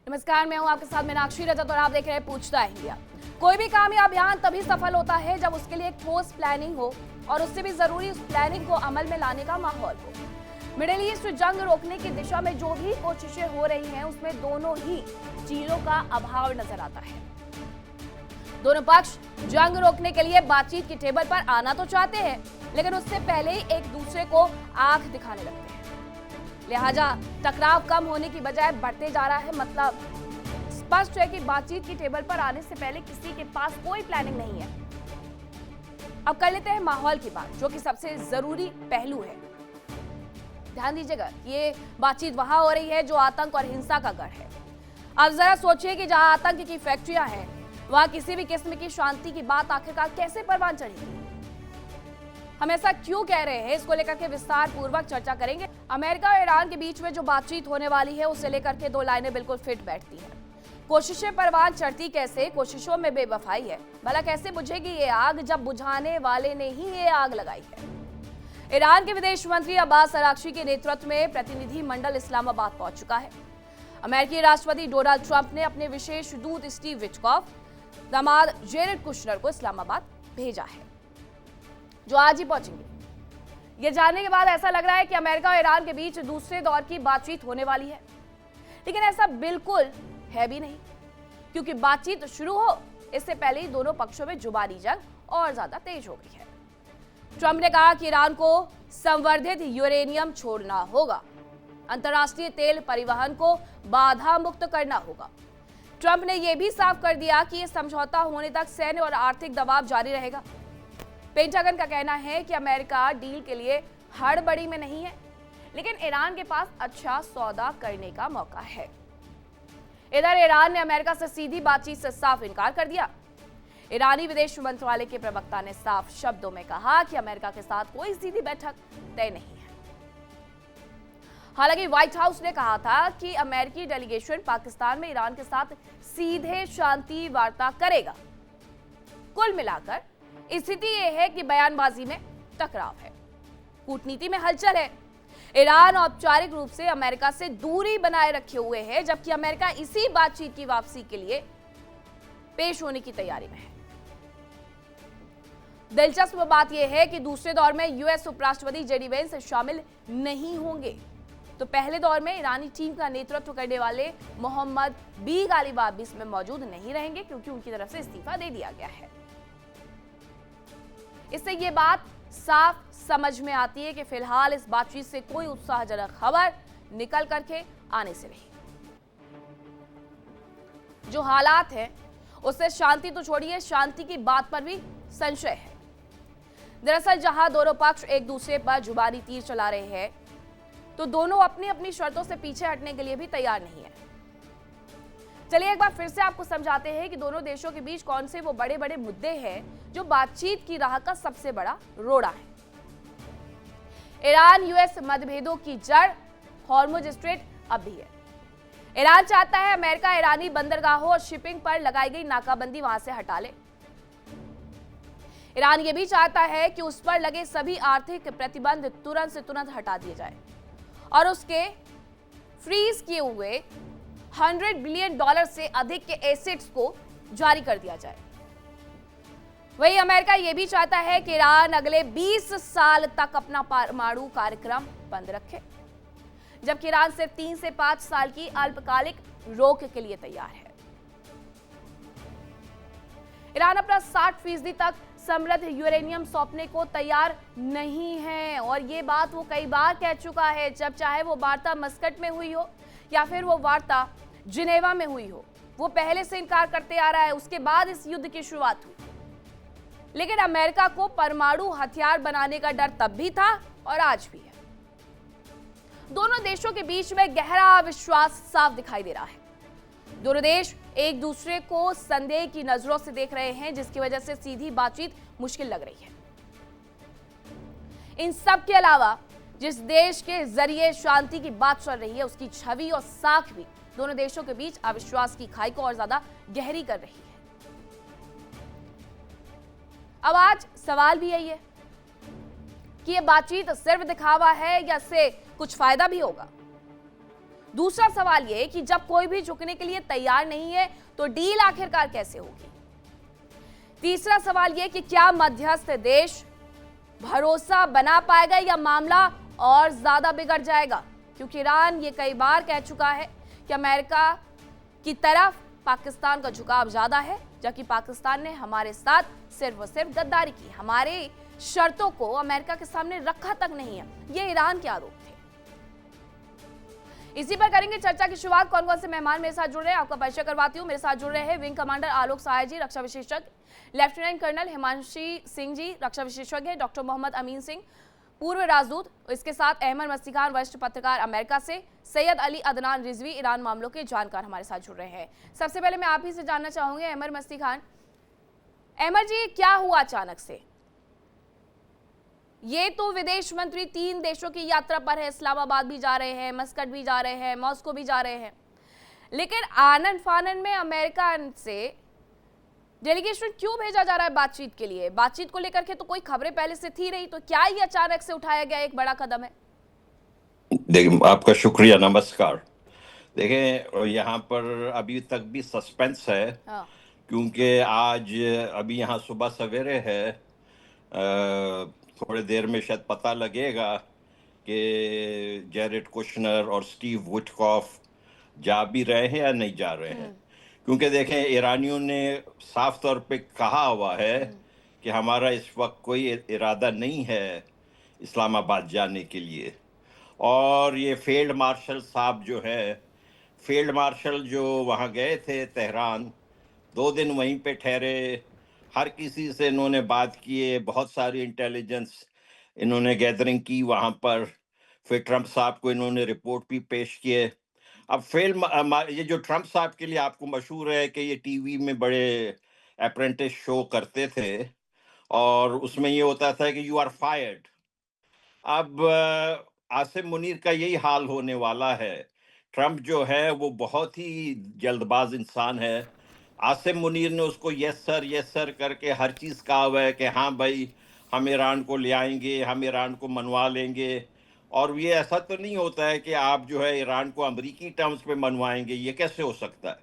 नमस्कार, मैं हूं आपके साथ मीनाक्षी रजत और आप देख रहे हैं पूछता इंडिया। कोई भी काम या अभियान तभी सफल होता है जब उसके लिए एक ठोस प्लानिंग हो और उससे भी जरूरी उस प्लानिंग को अमल में लाने का माहौल हो। मिडिल ईस्ट जंग रोकने की दिशा में जो भी कोशिशें हो रही हैं उसमें दोनों ही चीजों का अभाव नजर आता है। दोनों पक्ष जंग रोकने के लिए बातचीत की टेबल पर आना तो चाहते हैं, लेकिन उससे पहले ही एक दूसरे को आंख दिखाने लगते हैं। लिहाजा टकराव कम होने की बजाय बढ़ते जा रहा है। मतलब स्पष्ट है कि बातचीत की टेबल पर आने से पहले किसी के पास कोई प्लानिंग नहीं है। अब कर लेते हैं माहौल की बात, जो कि सबसे जरूरी पहलू है। ध्यान दीजिएगा, ये बातचीत वहां हो रही है जो आतंक और हिंसा का गढ़ है। अब जरा सोचिए कि जहां आतंक की फैक्ट्रियां हैं, वहां किसी भी किस्म की शांति की बात आखिरकार कैसे परवान चढ़ेगी। हम ऐसा क्यों कह रहे हैं, इसको लेकर के विस्तार पूर्वक चर्चा करेंगे। अमेरिका और ईरान के बीच में जो बातचीत होने वाली है, उसे लेकर के दो लाइनें बिल्कुल फिट बैठती हैं। कोशिशें परवान चढ़ती कैसे, कोशिशों में बेवफाई है। भला कैसे बुझेगी ये आग जब बुझाने वाले ने ही ये आग लगाई है। ईरान के विदेश मंत्री अब्बास अराक्ची के नेतृत्व में प्रतिनिधि मंडल इस्लामाबाद पहुंच चुका है। अमेरिकी राष्ट्रपति डोनाल्ड ट्रंप ने अपने विशेष दूत स्टीव विटकॉफ, दामाद जेरेड कुशनर को इस्लामाबाद भेजा है, जो आज ही पहुंचेंगे। ये जानने के बाद ऐसा लग रहा है कि अमेरिका और ईरान के बीच दूसरे दौर की बातचीत होने वाली है, लेकिन ऐसा बिल्कुल है भी नहीं, क्योंकि बातचीत शुरू हो इससे पहले ही दोनों पक्षों में जुबानी जंग और ज्यादा तेज हो गई है। ट्रंप ने कहा कि ईरान को संवर्धित यूरेनियम छोड़ना होगा, अंतर्राष्ट्रीय तेल परिवहन को बाधा मुक्त करना होगा। ट्रंप ने यह भी साफ कर दिया कि यह समझौता होने तक सैन्य और आर्थिक दबाव जारी रहेगा। पेंटागन का कहना है कि अमेरिका डील के लिए हड़बड़ी में नहीं है, लेकिन ईरान के पास अच्छा सौदा करने का मौका है। इधर ईरान ने अमेरिका से सीधी बातचीत से साफ इनकार कर दिया। ईरानी विदेश मंत्रालय के प्रवक्ता ने साफ शब्दों में कहा कि अमेरिका के साथ कोई सीधी बैठक तय नहीं है। हालांकि व्हाइट हाउस ने कहा था कि अमेरिकी डेलीगेशन पाकिस्तान में ईरान के साथ सीधे शांति वार्ता करेगा। कुल मिलाकर स्थिति यह है कि बयानबाजी में टकराव है, कूटनीति में हलचल है। ईरान औपचारिक रूप से अमेरिका से दूरी बनाए रखे हुए है, जबकि अमेरिका इसी बातचीत की वापसी के लिए पेश होने की तैयारी में है। दिलचस्प बात यह है कि दूसरे दौर में यूएस उपराष्ट्रपति जेडी वेंस शामिल नहीं होंगे, तो पहले दौर में ईरानी टीम का नेतृत्व करने वाले मोहम्मद बी गालिबाफ भी इसमें मौजूद नहीं रहेंगे, क्योंकि उनकी तरफ से इस्तीफा दे दिया गया है। इससे ये बात साफ समझ में आती है कि फिलहाल इस बातचीत से कोई उत्साहजनक खबर निकल करके आने से नहीं। जो हालात हैं उससे शांति तो छोड़िए, शांति की बात पर भी संशय है। दरअसल जहां दोनों पक्ष एक दूसरे पर जुबानी तीर चला रहे हैं, तो दोनों अपनी अपनी शर्तों से पीछे हटने के लिए भी तैयार नहीं है। चलिए एक बार फिर से आपको समझाते हैं कि दोनों देशों के बीच कौन से वो बड़े बड़े मुद्दे हैं जो बातचीत की राह का सबसे बड़ा रोड़ा है। ईरान यूएस मतभेदों की जड़ हॉर्मुज स्ट्रेट अब भी है। ईरान चाहता है अमेरिका ईरानी बंदरगाहों और शिपिंग पर लगाई गई नाकाबंदी वहां से हटा ले। ईरान ये भी चाहता है कि उस पर लगे सभी आर्थिक प्रतिबंध तुरंत से तुरंत हटा दिए जाए और उसके फ्रीज किए हुए $100 बिलियन से अधिक के एसेट्स को जारी कर दिया जाए। वही अमेरिका यह भी चाहता है कि ईरान अगले 20 साल तक अपना परमाणु कार्यक्रम बंद रखे, जबकि ईरान सिर्फ 3 से 5 साल की अल्पकालिक रोक के लिए तैयार है। ईरान अपना 60% तक समृद्ध यूरेनियम सौंपने को तैयार नहीं है, और ये बात वो कई बार कह चुका है, जब चाहे वो वार्ता मस्कट में हुई हो या फिर वो वार्ता जिनेवा में हुई हो। वो पहले से इनकार करते आ रहा है, उसके बाद इस युद्ध की शुरुआत हुई। लेकिन अमेरिका को परमाणु हथियार बनाने का डर तब भी था और आज भी है। दोनों देशों के बीच में गहरा विश्वास साफ दिखाई दे रहा है। दोनों देश एक दूसरे को संदेह की नजरों से देख रहे हैं, जिसकी वजह से सीधी बातचीत मुश्किल लग रही है। इन सब के अलावा जिस देश के जरिए शांति की बात चल रही है, उसकी छवि और साख भी दोनों देशों के बीच अविश्वास की खाई को और ज्यादा गहरी कर रही है। अब आज सवाल भी यही है कि यह बातचीत सिर्फ दिखावा है या इससे कुछ फायदा भी होगा। दूसरा सवाल ये कि जब कोई भी झुकने के लिए तैयार नहीं है तो डील आखिरकार कैसे होगी। तीसरा सवाल ये कि क्या मध्यस्थ देश भरोसा बना पाएगा या मामला और ज्यादा बिगड़ जाएगा, क्योंकि ईरान ये कई बार कह चुका है कि अमेरिका की तरफ पाकिस्तान का झुकाव ज्यादा है, जबकि पाकिस्तान ने हमारे साथ सिर्फ और सिर्फ गद्दारी की, हमारे शर्तों को अमेरिका के सामने रखा तक नहीं है। ये ईरान के आरोप थे। इसी पर करेंगे चर्चा की शुरुआत। कौन कौन से मेहमान मेरे साथ जुड़ रहे हैं आपका परिचय करवाती हूँ। मेरे साथ जुड़ रहे हैं विंग कमांडर आलोक सहाय जी, रक्षा विशेषज्ञ, लेफ्टिनेंट कर्नल हिमांशी सिंह जी, रक्षा विशेषज्ञ, डॉक्टर मोहम्मद अमीन सिंह, पूर्व राजदूत, इसके साथ अहमद मस्ती खान, वरिष्ठ पत्रकार अमेरिका से, सैयद अली अदनान रिजवी, ईरान मामलों के जानकार हमारे साथ जुड़ रहे हैं। सबसे पहले मैं आप ही से जानना चाहूंगी अहमद मस्ती खान। अहमद जी, क्या हुआ अचानक से? ये तो विदेश मंत्री 3 देशों की यात्रा पर है, इस्लामाबाद भी जा रहे हैं, मस्कट भी जा रहे हैं, मॉस्को भी जा रहे हैं, लेकिन आनन फानन में अमेरिका से डेलीगेशन क्यों भेजा जा रहा है बातचीत के लिए? बातचीत को लेकर के तो कोई खबरें पहले से थी रही, तो क्या ये अचानक से उठाया गया एक बड़ा कदम है? देखिए, आपका शुक्रिया, नमस्कार। देखें, यहाँ पर अभी तक भी सस्पेंस है, क्योंकि आज अभी यहाँ सुबह सवेरे है, थोड़ी देर में शायद पता लगेगा कि जैरेड कुशनर और स्टीव विटकॉफ जा भी रहे हैं या नहीं जा रहे हैं। क्योंकि देखें, ईरानियों ने साफ तौर पे कहा हुआ है कि हमारा इस वक्त कोई इरादा नहीं है इस्लामाबाद जाने के लिए। और ये फील्ड मार्शल साहब जो है, फील्ड मार्शल जो वहाँ गए थे तेहरान, 2 दिन वहीं पे ठहरे, हर किसी से इन्होंने बात किए, बहुत सारी इंटेलिजेंस इन्होंने गैदरिंग की वहाँ पर। फिर ट्रंप साहब को इन्होंने रिपोर्ट भी पेश किए। अब ये जो ट्रंप साहब के लिए आपको मशहूर है कि ये टीवी में बड़े अप्रेंटिस शो करते थे और उसमें ये होता था कि यू आर फायर्ड। अब आसिम मुनीर का यही हाल होने वाला है। ट्रंप जो है वो बहुत ही जल्दबाज इंसान है। आसिम मुनीर ने उसको यस सर करके हर चीज़ कहा हुआ है कि हाँ भाई, हम ईरान को ले आएंगे, हम ईरान को मनवा लेंगे। और ये ऐसा तो नहीं होता है कि आप जो है ईरान को अमरीकी टर्म्स पे मनवाएंगे, ये कैसे हो सकता है?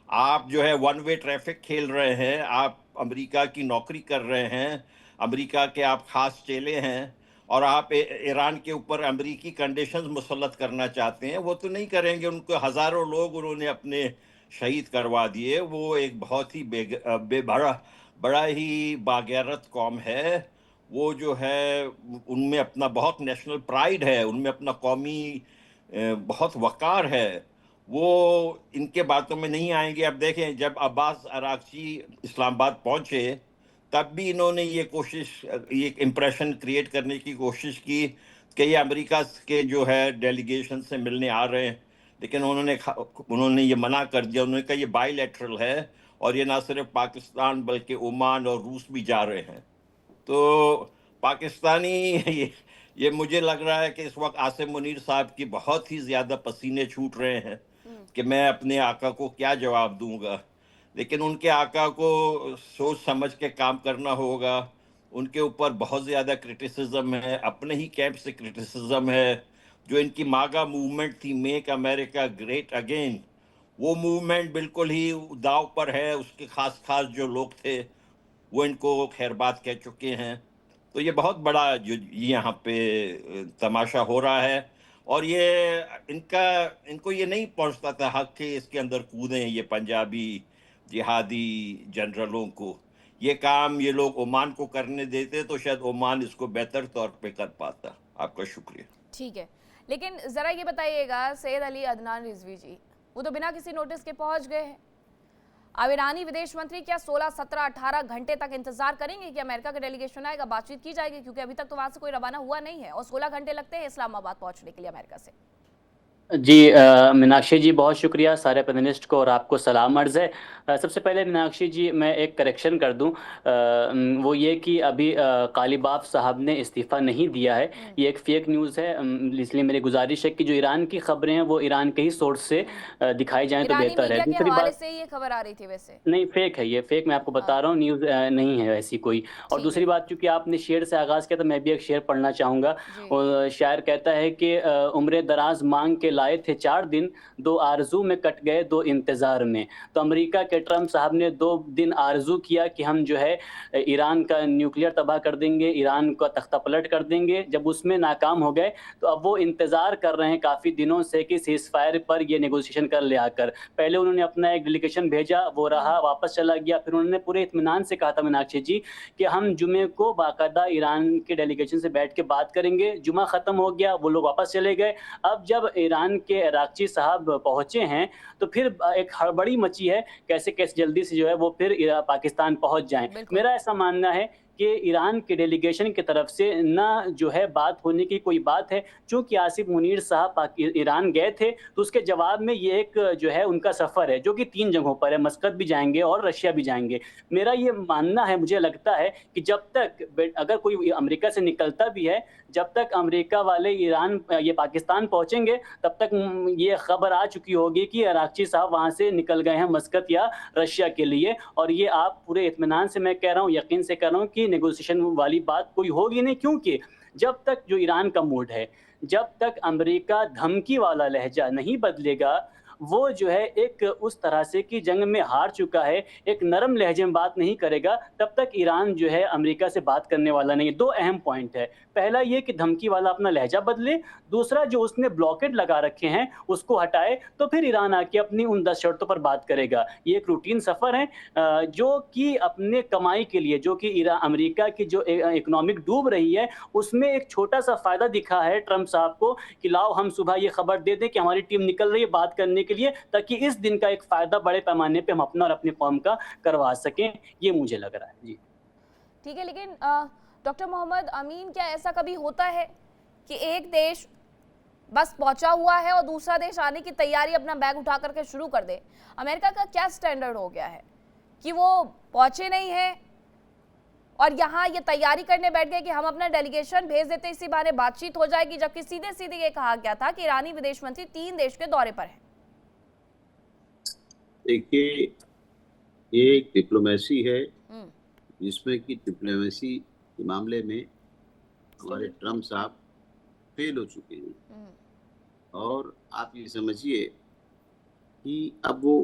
आप जो है वन वे ट्रैफिक खेल रहे हैं, आप अमेरिका की नौकरी कर रहे हैं, अमेरिका के आप खास चेले हैं, और आप ईरान के ऊपर अमेरिकी कंडीशंस मुसल्लत करना चाहते हैं। वो तो नहीं करेंगे। उनको हज़ारों लोग उन्होंने अपने शहीद करवा दिए। वो एक बहुत ही बड़ा ही बागैरत कौम है। वो जो है उनमें अपना बहुत नेशनल प्राइड है, उनमें अपना कौमी बहुत वक़ार है। वो इनके बातों में नहीं आएंगे। अब देखें, जब अब्बास अरागची इस्लामाबाद पहुंचे तब भी इन्होंने ये इम्प्रेशन क्रिएट करने की कोशिश की कि ये अमेरिका के जो है डेलीगेशन से मिलने आ रहे हैं, लेकिन उन्होंने ये मना कर दिया। उन्होंने कहा ये बायलैटरल है और ये ना सिर्फ पाकिस्तान बल्कि ओमान और रूस भी जा रहे हैं। तो पाकिस्तानी ये मुझे लग रहा है कि इस वक्त आसिम मुनीर साहब की बहुत ही ज़्यादा पसीने छूट रहे हैं कि मैं अपने आका को क्या जवाब दूंगा। लेकिन उनके आका को सोच समझ के काम करना होगा। उनके ऊपर बहुत ज़्यादा क्रिटिसिज्म है, अपने ही कैंप से क्रिटिसिज्म है। जो इनकी मागा मूवमेंट थी, मेक अमेरिका ग्रेट अगेन, वो मूवमेंट बिल्कुल ही दाव पर है। उसके खास जो लोग थे वो इनको खैरबात कह चुके हैं। तो ये बहुत बड़ा जो यहाँ पे तमाशा हो रहा है, और ये इनको ये नहीं पहुंचता था हक के इसके अंदर कूदें ये पंजाबी जिहादी जनरलों को। ये काम ये लोग ओमान को करने देते तो शायद ओमान इसको बेहतर तौर पे कर पाता। आपका शुक्रिया। ठीक है, लेकिन जरा ये बताइएगा सैयद अली अदनान रिजवी जी, वो तो बिना किसी नोटिस के पहुंच गए हैं। अब ईरानी विदेश मंत्री क्या 16, 17, 18 घंटे तक इंतजार करेंगे कि अमेरिका का डेलीगेशन आएगा, बातचीत की जाएगी? क्योंकि अभी तक तो वहां से कोई रवाना हुआ नहीं है और 16 घंटे लगते हैं इस्लामाबाद पहुंचने के लिए अमेरिका से। जी मीनाक्षी जी, बहुत शुक्रिया। सारे पैनलिस्ट को और आपको सलाम अर्ज़ है। सबसे पहले मीनाक्षी जी, मैं एक करेक्शन कर दूं, वो ये कि अभी कालीबाफ साहब ने इस्तीफ़ा नहीं दिया है। ये एक फेक न्यूज़ है, इसलिए मेरी गुजारिश है कि जो ईरान की खबरें हैं वो ईरान के ही सोर्स से दिखाई जाएं तो बेहतर है। दूसरी बात से ये खबर आ रही थी, वैसे नहीं, फेक है, ये फेक मैं आपको बता रहा हूँ, न्यूज़ नहीं है ऐसी कोई। और दूसरी बात, चूंकि आपने शेर से आगाज़ किया तो मैं भी एक शेर पढ़ना चाहूँगा। और शायर कहता है कि उम्र दराज मांग के लाए थे 4 दिन, 2 आरज़ू में कट गए 2 इंतज़ार में। तो अमेरिका के ट्रम्प साहब ने 2 दिन आरज़ू किया कि हम जो है ईरान का न्यूक्लियर तबाह कर देंगे, ईरान का तख्ता-पलट कर देंगे। जब उसमें नाकाम हो गए, तो अब वो इंतज़ार कर रहे हैं काफ़ी दिनों से कि सीज़फायर पर ये नेगोशिएशन कर ले आकर। पहले उन्होंने अपना एक डेलीगेशन भेजा, वो रहा, वापस चला गया। फिर उन्होंने पूरे इत्मीनान से कहा था मीनाक्षी जी कि हम जुमे को बाकायदा ईरान के डेलीगेशन से बैठ के बात करेंगे। जुमा ख़त्म हो गया, वो लोग वापस चले गए। अब जब ईरान के अराक़ची साहब पहुँचे हैं, तो फिर एक हड़बड़ी मची है, कैसे-कैसे जल्दी से जो है वो फिर पाकिस्तान पहुँच जाएँ। बिल्कुल। मेरा ऐसा मानना है कि ईरान के डेलीगेशन की तरफ से ना जो है बात होने की कोई बात है। चूँकि आसिफ मुनीर साहब ईरान गए थे, तो उसके जवाब में ये एक जो है उनका सफ़र है, जो कि 3 जगहों पर है, मस्कत भी जाएँगे और रशिया भी जाएँगे। मेरा ये मानना है, मुझे लगता है कि जब तक अगर कोई अमेरिका से निकलता भी है, जब तक अमेरिका वाले ये पाकिस्तान पहुँचेंगे, तब तक ये खबर आ चुकी होगी कि अराक़ची साहब वहाँ से निकल गए हैं मस्कत या रशिया के लिए। और ये आप पूरे इत्मीनान से मैं कह रहा हूँ, यकीन से कह रहा हूँ कि नेगोशिएशन वाली बात कोई होगी नहीं, क्योंकि जब तक जो ईरान का मूड है, जब तक अमेरिका धमकी वाला लहजा नहीं बदलेगा, वो जो है एक उस तरह से कि जंग में हार चुका है, एक नरम लहजे में बात नहीं करेगा, तब तक ईरान जो है अमेरिका से बात करने वाला नहीं है। 2 अहम पॉइंट है। पहला ये कि धमकी वाला अपना लहजा बदले, दूसरा जो उसने ब्लॉकेड लगा रखे हैं, उसको हटाए, तो फिर ईरान आके अपनी उन 10 शर्तों पर बात करेगा। ये एक रूटीन सफ़र है जो कि अपने कमाई के लिए, जो कि अमेरिका की जो इकोनॉमिक डूब रही है, उसमें एक छोटा-सा फ़ायदा दिखा है ट्रम्प साहब को कि लाओ हम सुबह ये खबर दे दें कि हमारी टीम निकल रही है बात करने के लिए, ताकि इस दिन का एक फ़ायदा बड़े पैमाने पे हम अपना और अपनी कौम का करवा सकें। ये मुझे लग रहा है। जी। ठीक है, लेकिन डॉक्टर मोहम्मद अमीन, क्या ऐसा कभी होता है कि एक देश बस पहुंचा हुआ है और दूसरा देश आने की तैयारी अपना बैग उठा करके शुरू कर दे? अमेरिका का क्या स्टैंडर्ड हो गया है कि वो पहुंचे नहीं है और यहाँ ये तैयारी करने बैठ गए कि हम अपना डेलीगेशन भेज देते, इसी बहाने बातचीत हो जाएगी, जबकि सीधे सीधे ये कहा गया था कि ईरानी विदेश मंत्री 3 देश के दौरे पर हैं। देखिए, ये एक डिप्लोमेसी है जिसमें कि डिप्लोमेसी के मामले में हमारे ट्रम्प साहब फेल हो चुके हैं। और आप ये समझिए कि अब वो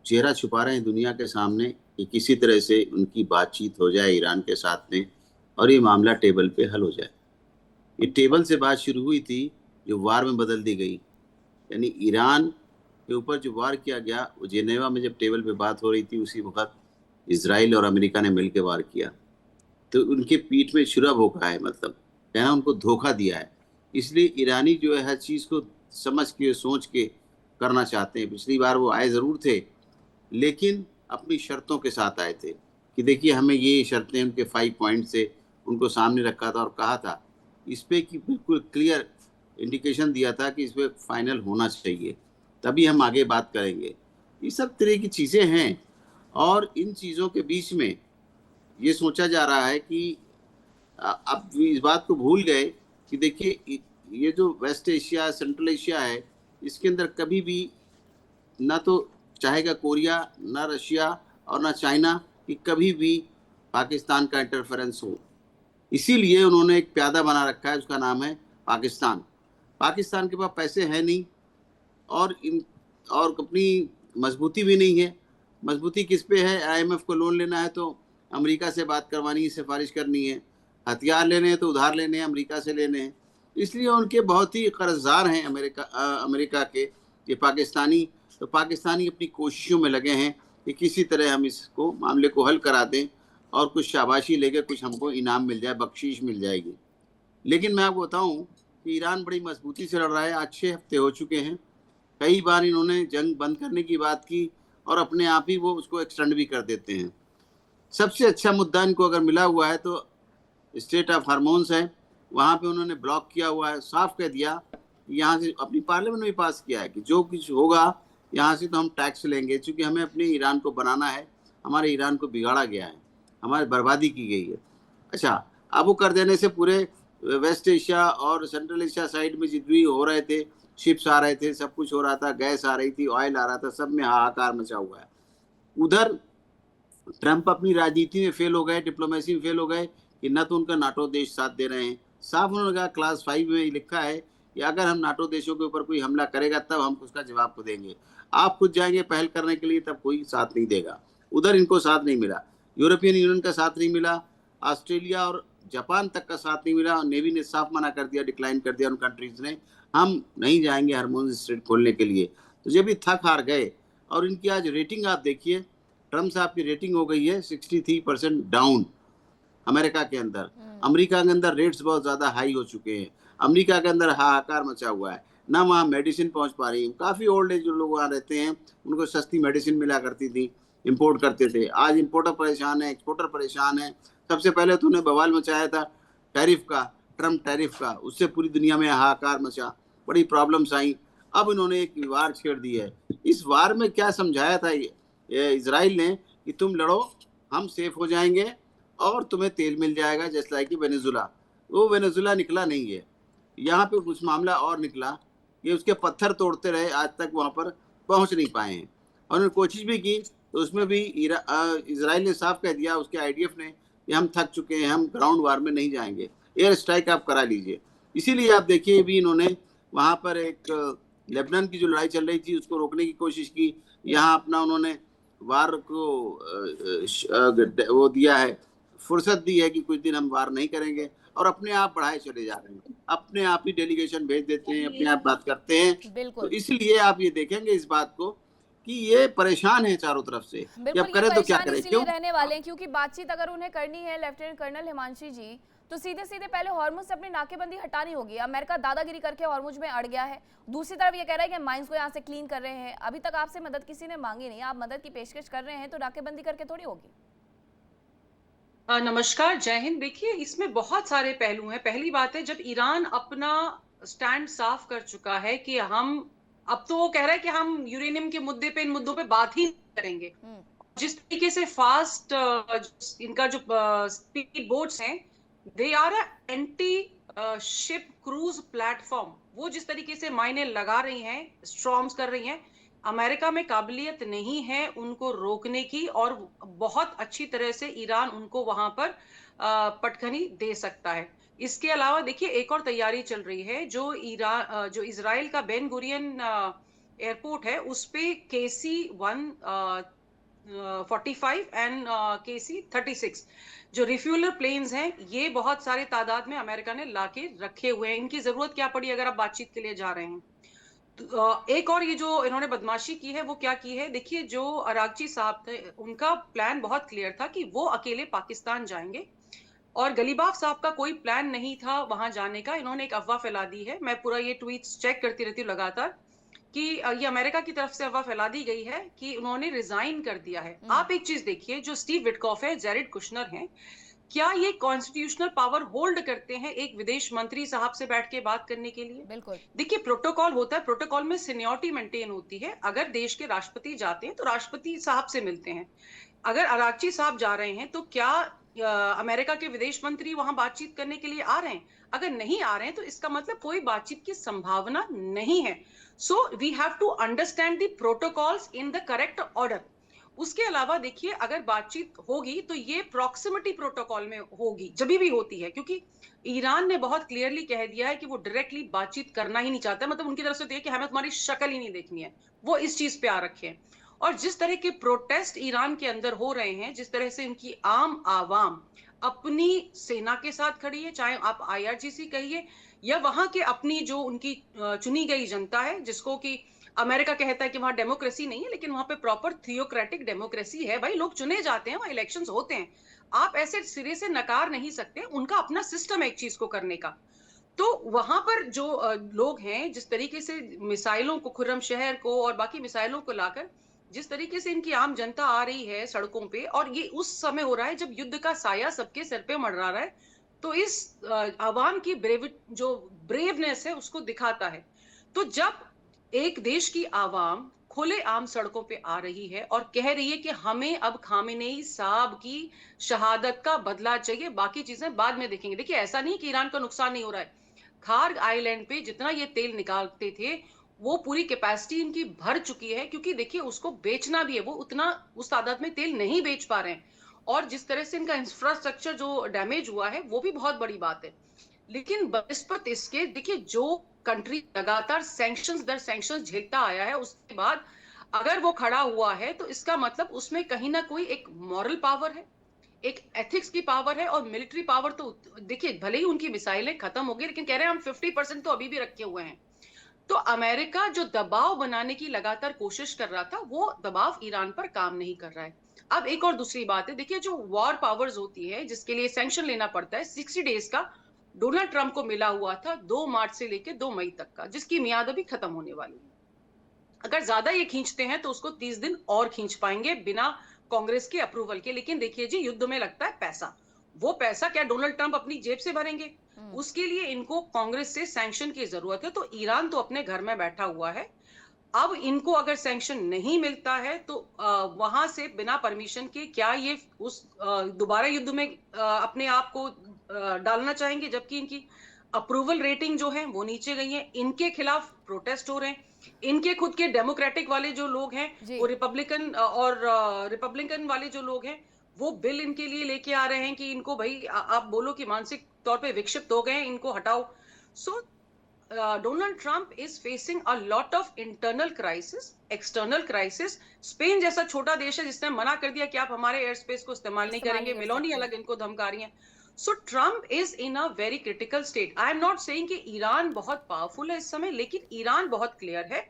चेहरा छुपा रहे हैं दुनिया के सामने कि किसी तरह से उनकी बातचीत हो जाए ईरान के साथ में और ये मामला टेबल पे हल हो जाए। ये टेबल से बात शुरू हुई थी जो वार में बदल दी गई, यानी ईरान के ऊपर जो वार किया गया, वो जेनेवा में जब टेबल पे बात हो रही थी, उसी वक्त इजराइल और अमेरिका ने मिलकर वार किया। तो उनके पीठ में छुरा भोंका है, मतलब कहना उनको धोखा दिया है। इसलिए ईरानी जो है हर चीज़ को समझ के सोच के करना चाहते हैं। पिछली बार वो आए ज़रूर थे, लेकिन अपनी शर्तों के साथ आए थे कि देखिए हमें ये शर्तें, उनके 5 पॉइंट से उनको सामने रखा था और कहा था इस पे कि बिल्कुल क्लियर इंडिकेशन दिया था कि इस पर फाइनल होना चाहिए, तभी हम आगे बात करेंगे। ये सब तरह की चीज़ें हैं और इन चीज़ों के बीच में ये सोचा जा रहा है कि अब इस बात को भूल गए कि देखिए ये जो वेस्ट एशिया, सेंट्रल एशिया है, इसके अंदर कभी भी ना तो चाहेगा कोरिया, ना रशिया और ना चाइना कि कभी भी पाकिस्तान का इंटरफेरेंस हो। इसीलिए उन्होंने एक प्यादा बना रखा है, उसका नाम है पाकिस्तान। पाकिस्तान के पास पैसे हैं नहीं और अपनी मजबूती भी नहीं है। मजबूती किस पे है? IMF को लोन लेना है तो अमेरिका से बात करवानी है, सिफारिश करनी है। हथियार लेने हैं तो उधार लेने हैं, अमेरिका से लेने हैं। इसलिए उनके बहुत ही कर्जदार हैं अमेरिका के ये पाकिस्तानी। तो पाकिस्तानी अपनी कोशिशों में लगे हैं कि किसी तरह हम इसको मामले को हल करा दें और कुछ शाबाशी लेके कुछ हमको इनाम मिल जाए, बख्शीश मिल जाएगी। लेकिन मैं आपको बताऊं कि ईरान बड़ी मजबूती से लड़ रहा है। आज 6 हफ्ते हो चुके हैं। कई बार इन्होंने जंग बंद करने की बात की और अपने आप ही वो उसको एक्सटेंड भी कर देते हैं। सबसे अच्छा मुद्दा इनको अगर मिला हुआ है तो स्टेट ऑफ हार्मोन्स है, वहाँ पे उन्होंने ब्लॉक किया हुआ है। साफ कह दिया, यहाँ से अपनी पार्लियामेंट में पास किया है कि जो कुछ होगा यहाँ से तो हम टैक्स लेंगे, क्योंकि हमें अपने ईरान को बनाना है। हमारे ईरान को बिगाड़ा गया है, हमारी बर्बादी की गई है। अच्छा, अब वो कर देने से पूरे वेस्ट एशिया और सेंट्रल एशिया साइड में जितने हो रहे थे, शिप्स आ रहे थे, सब कुछ हो रहा था, गैस आ रही थी, ऑयल आ रहा था, सब में हाहाकार मचा हुआ है। उधर ट्रंप अपनी राजनीति में फेल हो गए, डिप्लोमेसी में फेल हो गए कि न तो उनका नाटो देश साथ दे रहे हैं। साफ उन्होंने कहा, क्लास 5 में लिखा है कि अगर हम नाटो देशों के ऊपर कोई हमला करेगा तब हम उसका जवाब को देंगे। आप खुद जाएंगे पहल करने के लिए तब कोई साथ नहीं देगा। उधर इनको साथ नहीं मिला, यूरोपियन यूनियन का साथ नहीं मिला, ऑस्ट्रेलिया और जापान तक का साथ नहीं मिला। नेवी ने साफ मना कर दिया, डिक्लाइन कर दिया उन कंट्रीज ने, हम नहीं जाएंगे हार्मोन्स स्ट्रेट खोलने के लिए। तो ये भी थक हार गए। और इनकी आज रेटिंग आप देखिए, ट्रम्प साहब की रेटिंग हो गई है 63% डाउन अमेरिका के अंदर। अमेरिका के अंदर रेट्स बहुत ज़्यादा हाई हो चुके हैं। अमेरिका के अंदर हाहाकार मचा हुआ है, ना वहाँ मेडिसिन पहुँच पा रही है। काफ़ी ओल्ड एज जो लोग वहाँ रहते हैं उनको सस्ती मेडिसिन मिला करती थी, इंपोर्ट करते थे। आज इंपोर्टर परेशान है, एक्सपोर्टर परेशान है। सबसे पहले तो उन्हें बवाल मचाया था टैरिफ का, ट्रम्प टैरिफ का, उससे पूरी दुनिया में हाहाकार मचा, बड़ी प्रॉब्लम्स आई। अब इन्होंने एक वार छेड़ दी है। इस वार में क्या समझाया था ये इजराइल ने कि तुम लड़ो, हम सेफ हो जाएंगे और तुम्हें तेल मिल जाएगा, जैसा कि वेनेजुला। वो वेनेजुला निकला नहीं है, यहाँ पे कुछ मामला और निकला। ये उसके पत्थर तोड़ते रहे, आज तक वहाँ पर पहुँच नहीं पाए हैं। और उन्होंने कोशिश भी की तो उसमें भी इजराइल ने साफ कह दिया, उसके आईडीएफ ने, कि हम थक चुके हैं, हम ग्राउंड वार में नहीं जाएंगे, एयर स्ट्राइक आप करा लीजिए। इसीलिए आप देखिए भी इन्होंने वहाँ पर एक लेबनान की जो लड़ाई चल रही थी उसको रोकने की कोशिश की। यहाँ अपना उन्होंने वार को वो दिया है, फुर्सत दी है कि कुछ दिन हम वार नहीं करेंगे, और अपने आप बढ़ाए चले जा रहे हैं, अपने आप ही डेलीगेशन भेज देते हैं, अपने आप बात करते हैं। तो इसलिए आप ये देखेंगे इस बात को कि ये परेशान है चारों तरफ से, जब करे तो क्या करे। क्यों रहने वाले हैं क्योंकि बातचीत अगर उन्हें करनी है लेफ्टिनेंट कर्नल हिमांशी जी, तो सीधे सीधे पहले हॉर्मुज से अपनी नाकेबंदी हटानी होगी। अमेरिका दादागिरी करके हॉर्मुज में अड़ गया है, दूसरी तरफ ये कह रहा है कि माइंस को यहाँ से क्लीन कर रहे हैं। अभी तक आपसे मदद किसी ने मांगी नहीं, आप मदद की पेशकश कर रहे हैं, तो नाकेबंदी करके थोड़ी होगी। नमस्कार, जय हिंद। देखिए, इसमें बहुत सारे पहलू हैं। पहली बात है, जब ईरान अपना स्टैंड साफ कर चुका है कि हम, अब तो वो कह रहा है कि हम यूरेनियम के मुद्दे पे, इन मुद्दों पे बात ही करेंगे। जिस तरीके से फास्ट इनका जो स्पीड बोट्स हैं, they are anti ship cruise platform, वो जिस तरीके से मायने लगा रही हैं, स्ट्रॉम्स कर रही हैं, अमेरिका में काबिलियत नहीं है उनको रोकने की, और बहुत अच्छी तरह से ईरान उनको वहां पर पटखनी दे सकता है। इसके अलावा देखिए, एक और तैयारी चल रही है, जो इजराइल का बेन गुरियन एयरपोर्ट है, उस पे KC-145 एंड KC-36 जो रिफ्यूलर प्लेन्स हैं, ये बहुत सारे तादाद में अमेरिका ने लाके रखे हुए हैं। इनकी जरूरत क्या पड़ी अगर आप बातचीत के लिए जा रहे हैं। एक और ये जो इन्होंने बदमाशी की है वो क्या की है, देखिए, जो अरागची साहब थे उनका प्लान बहुत क्लियर था कि वो अकेले पाकिस्तान जाएंगे, और गलीबाफ साहब का कोई प्लान नहीं था वहां जाने का। इन्होंने एक अफवाह फैला दी है, मैं पूरा ये ट्वीट्स चेक करती रहती हूँ लगातार, कि ये अमेरिका की तरफ से अफवाह फैला दी गई है कि उन्होंने रिजाइन कर दिया है। आप एक चीज देखिए, जो स्टीव विटकॉफ है, जेरेड कुशनर है, क्या ये कॉन्स्टिट्यूशनल पावर होल्ड करते हैं एक विदेश मंत्री साहब से बैठ के बात करने के लिए? बिल्कुल। देखिए, प्रोटोकॉल होता है, प्रोटोकॉल में सीनियरिटी मेंटेन होती है। अगर देश के राष्ट्रपति जाते हैं तो राष्ट्रपति साहब से मिलते हैं। अगर अरागची साहब जा रहे हैं तो क्या अमेरिका के विदेश मंत्री वहां बातचीत करने के लिए आ रहे हैं? अगर नहीं आ रहे हैं तो इसका मतलब कोई बातचीत की संभावना नहीं है। So we have to understand the protocols in the correct order. उसके अलावा देखिए, अगर बातचीत होगी तो ये प्रॉक्सिमिटी प्रोटोकॉल में होगी, जब भी होती है, क्योंकि ईरान ने बहुत क्लियरली कह दिया है कि वो डायरेक्टली बातचीत करना ही नहीं चाहता। मतलब उनकी तरफ से तो ये कि हमें तुम्हारी शक्ल ही नहीं देखनी है, वो इस चीज पे आ रखे हैं। और जिस तरह के प्रोटेस्ट ईरान के अंदर हो रहे हैं, जिस तरह से उनकी आम आवाम अपनी सेना के साथ खड़ी है, चाहे आप IRGC कहिए या वहां के अपनी जो उनकी चुनी गई जनता है, जिसको कि अमेरिका कहता है कि वहां डेमोक्रेसी नहीं है, लेकिन वहां पे प्रॉपर थियोक्रेटिक डेमोक्रेसी है। भाई, लोग चुने जाते हैं, वहां इलेक्शंस होते हैं, आप ऐसे सिरे से नकार नहीं सकते। उनका अपना सिस्टम है एक चीज को करने का। तो वहां पर जो लोग हैं, जिस तरीके से मिसाइलों को, खुर्रम शहर को और बाकी मिसाइलों को लाकर जिस तरीके से इनकी आम जनता आ रही है सड़कों पे, और ये उस समय हो रहा है जब युद्ध का साया सबके सर पे मंडरा रहा है, तो इस आवाम की जो ब्रेवनेस है उसको दिखाता है। तो जब एक देश की आवाम खुले आम सड़कों पे आ रही है और कह रही है कि हमें अब खामेनेई साहब की शहादत का बदला चाहिए, बाकी चीजें बाद में देखेंगे। देखिए, ऐसा नहीं कि ईरान का नुकसान नहीं हो रहा है। खार्ग आइलैंड पे जितना ये तेल निकालते थे, वो पूरी कैपेसिटी इनकी भर चुकी है, क्योंकि देखिए उसको बेचना भी है, वो उतना उस तादाद में तेल नहीं बेच पा रहे हैं। और जिस तरह से इनका इंफ्रास्ट्रक्चर जो डैमेज हुआ है, वो भी बहुत बड़ी बात है। लेकिन बनिस्बत इसके देखिए जो कंट्री लगातार सैंक्शंस दर सैंक्शंस झेलता आया है, उसके बाद अगर वो खड़ा हुआ है तो इसका मतलब उसमें कहीं ना कोई एक मॉरल पावर है, एक एथिक्स की पावर है, और मिलिट्री पावर तो देखिए भले ही उनकी मिसाइलें खत्म हो गई, लेकिन कह रहे हैं हम 50% तो अभी भी रखे हुए हैं। तो अमेरिका जो दबाव बनाने की लगातार कोशिश कर रहा था, वो दबाव ईरान पर काम नहीं कर रहा है। अब एक और दूसरी बात है, देखिए जो वॉर पावर्स होती है जिसके लिए सैंक्शन लेना पड़ता है, 60 डेज का डोनाल्ड ट्रंप को मिला हुआ था 2 मार्च से लेकर 2 मई तक का, जिसकी मियाद अभी खत्म होने वाली है। अगर ज्यादा ये खींचते हैं तो उसको 30 दिन और खींच पाएंगे बिना कांग्रेस के अप्रूवल के। लेकिन देखिए जी, युद्ध में लगता है पैसा। वो पैसा क्या डोनाल्ड ट्रंप अपनी जेब से भरेंगे? उसके लिए इनको कांग्रेस से सैंक्शन की जरूरत है। तो ईरान तो अपने घर में बैठा हुआ है। अब इनको अगर सैंक्शन नहीं मिलता है तो वहां से बिना परमिशन के क्या ये उस दोबारा युद्ध में अपने आप को डालना चाहेंगे, जबकि इनकी अप्रूवल रेटिंग जो है वो नीचे गई है। इनके खिलाफ प्रोटेस्ट हो रहे हैं। इनके खुद के डेमोक्रेटिक वाले जो लोग हैं, वो रिपब्लिकन वाले जो लोग हैं, वो बिल इनके लिए लेके आ रहे हैं कि इनको भाई आप बोलो कि मानसिक तौर पे विक्षिप्त हो गए, इनको हटाओ। सो Donald Trump is facing a lot of internal crisis, external crisis. Spain जैसा छोटा देश है जिसने मना कर दिया कि आप हमारे एयर स्पेस को इस्तेमाल नहीं करेंगे। मेलोनी अलग इनको धमका रही है। So Trump is in a very critical state. I am not saying कि ईरान बहुत पावरफुल है इस समय, लेकिन ईरान बहुत क्लियर है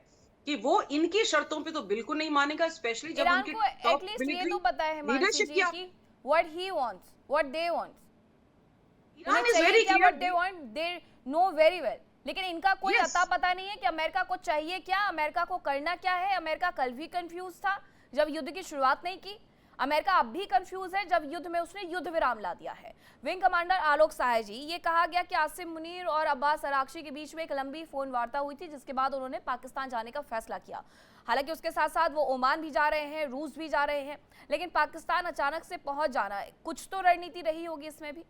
कि वो इनकी शर्तों पे तो बिल्कुल नहीं मानेगा, स्पेशली जब ईरान उनके को एटलीस्ट ये तो पता है हिमांशु जी कि what he wants, what they wants. Iran is very clear, what they want they know very well. लेकिन इनका कोई अता पता नहीं है कि अमेरिका को चाहिए क्या, अमेरिका को करना क्या है। अमेरिका कल भी कंफ्यूज था जब युद्ध की शुरुआत नहीं की। अमेरिका अब भी कंफ्यूज है जब युद्ध में उसने युद्ध विराम ला दिया है। विंग कमांडर आलोक सहाय जी, ये कहा गया कि आसिम मुनीर और अब्बास अराक्ची के बीच में एक लंबी फोन वार्ता हुई थी, जिसके बाद उन्होंने पाकिस्तान जाने का फैसला किया। हालांकि उसके साथ साथ वो ओमान भी जा रहे हैं, रूस भी जा रहे हैं, लेकिन पाकिस्तान अचानक से पहुंच जाना है, कुछ तो रणनीति रही होगी इसमें भी।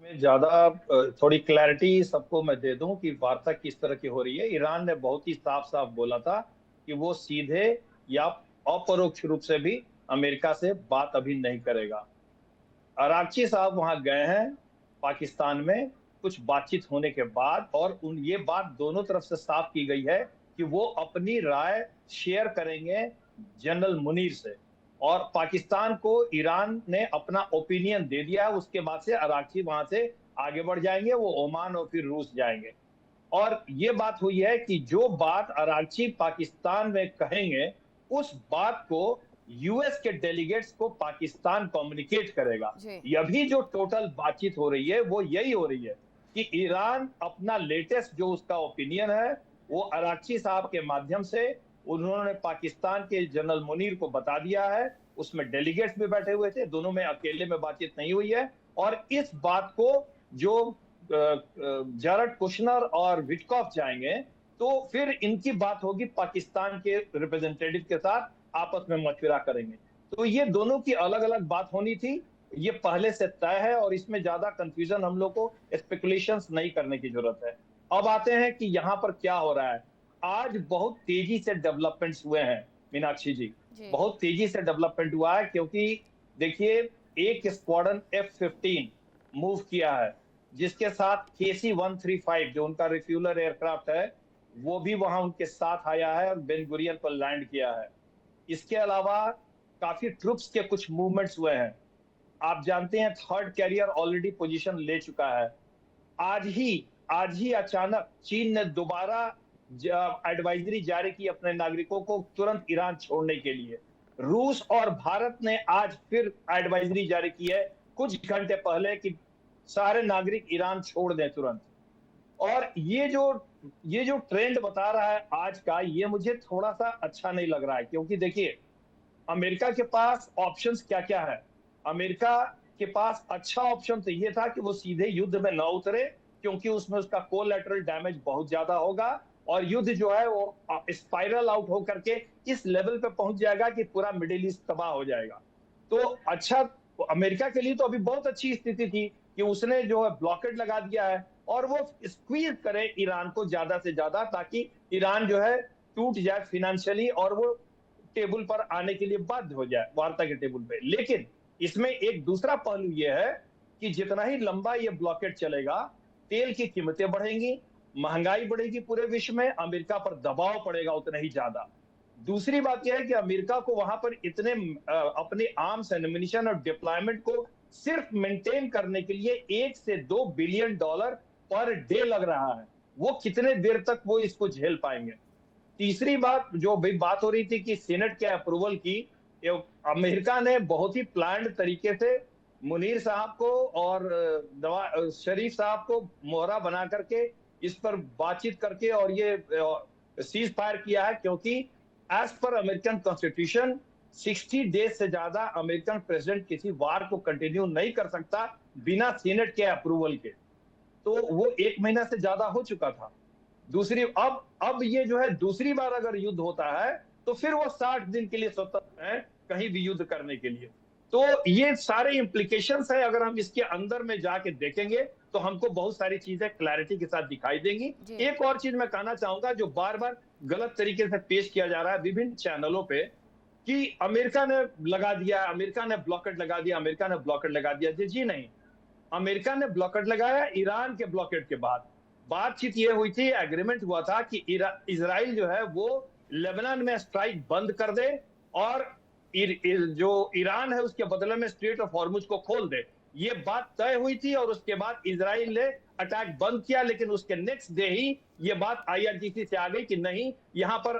में ज्यादा थोड़ी क्लैरिटी सबको मैं दे दूं कि वार्ता किस तरह की हो रही है। ईरान ने बहुत ही साफ साफ बोला था कि वो सीधे या अपरोक्ष रूप से भी अमेरिका से बात अभी नहीं करेगा। अराक्ची साहब वहां गए हैं पाकिस्तान में कुछ बातचीत होने के बाद, और ये बात दोनों तरफ से साफ की गई है कि वो अपनी राय शेयर करेंगे जनरल मुनीर से, और पाकिस्तान को ईरान ने अपना ओपिनियन दे दिया है। उसके बाद से अराक्ची वहां से आगे बढ़ जाएंगे, वो ओमान और फिर रूस जाएंगे। और ये बात हुई है कि जो बात अराक्ची पाकिस्तान में कहेंगे, उस बात को यूएस के डेलीगेट्स को पाकिस्तान कम्युनिकेट करेगा। ये भी जो टोटल बातचीत हो रही है वो यही हो रही है कि ईरान अपना लेटेस्ट जो उसका ओपिनियन है वो अराक्ची साहब के माध्यम से उन्होंने पाकिस्तान के जनरल मुनीर को बता दिया है। उसमें डेलीगेट्स भी बैठे हुए थे, दोनों में अकेले में बातचीत नहीं हुई है। और इस बात को जो जैरेड कुशनर और विटकॉफ जाएंगे तो फिर इनकी बात होगी पाकिस्तान के रिप्रेजेंटेटिव के साथ, आपस में मशविरा करेंगे। तो ये दोनों की अलग अलग बात होनी थी, ये पहले से तय है, और इसमें ज्यादा कंफ्यूजन हम लोग को स्पेकुलेशंस नहीं करने की जरूरत है। अब आते हैं कि यहाँ पर क्या हो रहा है। आज बहुत तेजी से डेवलपमेंट्स हुए हैं मीनाक्षी जी, बहुत तेजी से डेवलपमेंट हुआ है, क्योंकि देखिए एक स्क्वाड्रन F-15 मूव किया है, जिसके साथ KC-135 जो उनका रिफ्यूलर एयरक्राफ्ट है वो भी वहां उनके साथ आया है और बेन गुरियन पर लैंड किया है। इसके अलावा काफी ट्रुप्स के कुछ मूवमेंट्स हुए हैं। आप जानते हैं थर्ड कैरियर ऑलरेडी पोजीशन ले चुका है। आज ही अचानक चीन ने दोबारा एडवाइजरी जारी की अपने नागरिकों को तुरंत ईरान छोड़ने के लिए। रूस और भारत ने आज फिर एडवाइजरी जारी की है कुछ घंटे पहले कि सारे नागरिक ईरान छोड़ दें तुरंत। और ये जो ट्रेंड बता रहा है आज का, ये मुझे थोड़ा सा अच्छा नहीं लग रहा है, क्योंकि देखिए अमेरिका के पास ऑप्शंस क्या क्या है। अमेरिका के पास अच्छा ऑप्शन तो ये था कि वो सीधे युद्ध में न उतरे, क्योंकि उसमें उसका कोलैटरल डैमेज बहुत ज्यादा होगा और युद्ध जो है वो स्पाइरल आउट होकर के इस लेवल पे पहुंच जाएगा कि पूरा मिडिल ईस्ट तबाह हो जाएगा। तो अच्छा, अमेरिका के लिए तो अभी बहुत अच्छी स्थिति थी कि उसने जो है ब्लॉकेड लगा दिया है और वो स्क्वीज करे ईरान को ज्यादा से ज्यादा, ताकि ईरान जो है टूट जाए फाइनेंशियली और वो टेबल पर आने के लिए बाध्य हो जाए, वार्ता के टेबल पे। लेकिन इसमें एक दूसरा पहलू ये है कि जितना ही लंबा ये ब्लॉकेट चलेगा, तेल की कीमतें बढ़ेंगी, महंगाई बढ़ेगी पूरे विश्व में, अमेरिका पर दबाव पड़ेगा उतना ही ज्यादा। दूसरी बात यह है कि अमेरिका को वहां पर इतने अपने आर्म्स एमिनिशन और डिप्लॉयमेंट को सिर्फ मेंटेन करने के लिए 1 से 2 बिलियन डॉलर पर डे लग रहा है। वो कितने देर तक वो इसको झेल पाएंगे। तीसरी बात जो भी बात हो रही थी कि सीनेट के अप्रूवल की, अमेरिका ने बहुत ही प्लान्ड तरीके से मुनीर साहब को और शरीफ साहब को मोहरा बना करके इस पर बातचीत करके और ये सीज फायर किया है, क्योंकि as per American constitution 60 days से ज्यादा अमेरिकन प्रेसिडेंट किसी वार को कंटिन्यू नहीं कर सकता बिना सीनेट के अप्रूवल के। तो वो 1 महीना से ज्यादा हो चुका था। दूसरी अब ये जो है दूसरी बार अगर युद्ध होता है तो फिर वो 60 दिन के लिए स्वतंत्र है कहीं भी युद्ध करने के लिए। तो ये सारे इम्प्लीकेशंस है, अगर हम इसके अंदर में जाके देखेंगे तो हमको बहुत सारी चीजें क्लैरिटी के साथ दिखाई देंगी। एक और चीज मैं कहना चाहूंगा जो बार बार गलत तरीके से पेश किया जा रहा है विभिन्न चैनलों पे कि अमेरिका ने लगा दिया, अमेरिका ने ब्लॉकेट लगा दिया, अमेरिका ने ब्लॉकेट लगा दिया। जी नहीं, अमेरिका ने ब्लॉकेट लगाया ईरान के ब्लॉकेट के बाद। बातचीत ये हुई थी, एग्रीमेंट हुआ था कि इजराइल जो है वो लेबनान में स्ट्राइक बंद कर दे और जो ईरान है उसके बदले में स्ट्रेट ऑफ हॉर्मुज को खोल दे। ये बात तय हुई थी और उसके बाद इजराइल ने अटैक बंद किया, लेकिन उसके नेक्स्ट डे ही ये बात IRGC से आ गई कि नहीं, यहाँ पर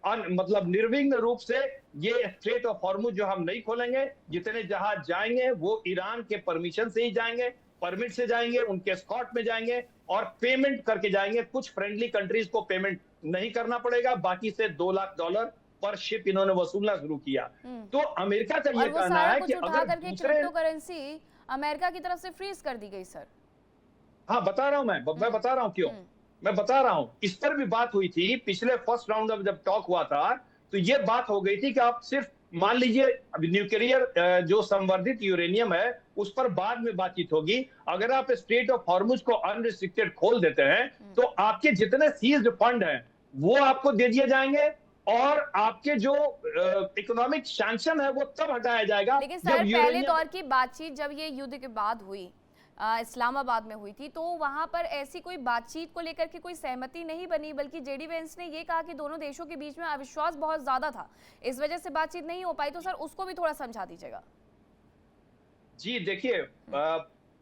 मतलब निर्विघ्न रूप से ये स्ट्रेट ऑफ हॉर्मुज जो हम नहीं खोलेंगे, जितने जहाज जाएंगे वो ईरान के परमिशन से ही जाएंगे, परमिट से जाएंगे, उनके स्कॉट में जाएंगे और पेमेंट करके जाएंगे। कुछ फ्रेंडली कंट्रीज को पेमेंट नहीं करना पड़ेगा, बाकी से $2 लाख पर शिप इन्होंने वसूलना शुरू किया। तो अमेरिका का ये कहना है कि अगर क्रिप्टो करेंसी अमेरिका की तरफ से फ्रीज कर दी गई सर। हाँ, बता रहा हूं मैं बता रहा हूं क्यों, मैं बता रहा हूं। इस पर भी बात हुई थी पिछले फर्स्ट राउंड में जब टॉक हुआ था, तो ये बात हो गई थी कि आप सिर्फ मान लीजिए न्यूक्लियर जो संवर्धित यूरेनियम है उस पर बाद में बातचीत होगी। अगर आप स्ट्रेट ऑफ हॉर्मुज को अनरिस्ट्रिक्टेड खोल देते हैं तो आपके जितने सीज्ड फंड हैं वो आपको दे दिए जाएंगे और आपके जो इकोनॉमिक सैंक्शन है वो तब हटाया जाएगा। लेकिन सर पहले दौर की बातचीत जब ये युद्ध के बाद हुई, इस्लामाबाद में हुई थी, तो वहां पर ऐसी कोई बातचीत को लेकर के कोई सहमति नहीं बनी, बल्कि जेडी वेंस ने ये कहा कि दोनों देशों के बीच में अविश्वास बहुत ज्यादा था, इस वजह से बातचीत नहीं हो पाई। तो सर उसको भी थोड़ा समझा दीजिएगा। जी देखिए,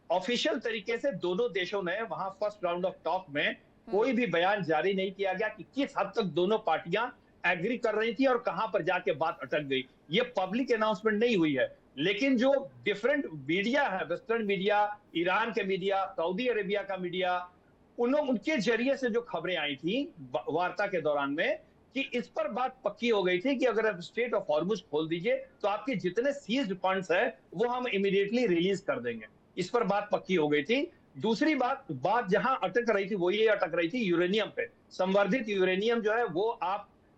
ऑफिशियल तरीके से दोनों देशों ने वहां फर्स्ट राउंड ऑफ टॉक में कोई भी बयान जारी नहीं किया गया कि किस हद तक दोनों पार्टियां एग्री कर रही थी और कहां पर जाके बात अटक गई। ये पब्लिक अनाउंसमेंट नहीं हुई है, लेकिन जो डिफरेंट मीडिया है, वेस्टर्न मीडिया, ईरान के मीडिया, सऊदी अरेबिया का मीडिया, उनके जरिए से जो खबरें आई थी वार्ता के दौरान में कि इस पर बात पक्की हो गई थी कि अगर आप स्ट्रेट ऑफ हॉर्मुज खोल दीजिए तो आपके जितने सीज्ड फंड्स है वो हम इमीडिएटली रिलीज कर देंगे। इस पर बात पक्की हो गई थी। दूसरी बात जहां अटक रही थी वो ये अटक रही थी यूरेनियम पे। संवर्धित यूरेनियम जो है वो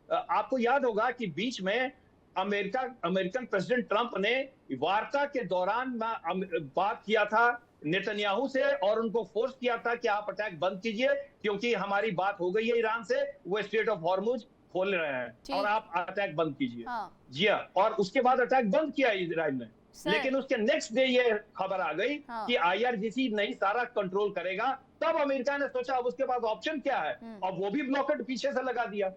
आपको याद होगा कि बीच में अमेरिकन प्रेसिडेंट ट्रंप ने वार्ता के दौरान बात किया था नेतन्याहू से और उनको फोर्स किया था कि आप अटैक बंद कीजिए क्योंकि हमारी बात हो गई है ईरान से, वो स्ट्रेट ऑफ हॉर्मुज खोल रहे हैं और आप अटैक बंद कीजिए। जी हाँ, और उसके बाद अटैक बंद किया इजराइल ने, लेकिन उसके नेक्स्ट डे ये खबर आ गई कि IRGC नहीं सारा कंट्रोल करेगा। तब अमेरिका ने सोचा अब उसके बाद ऑप्शन क्या है, अब वो भी ब्लॉकेट पीछे से लगा दिया।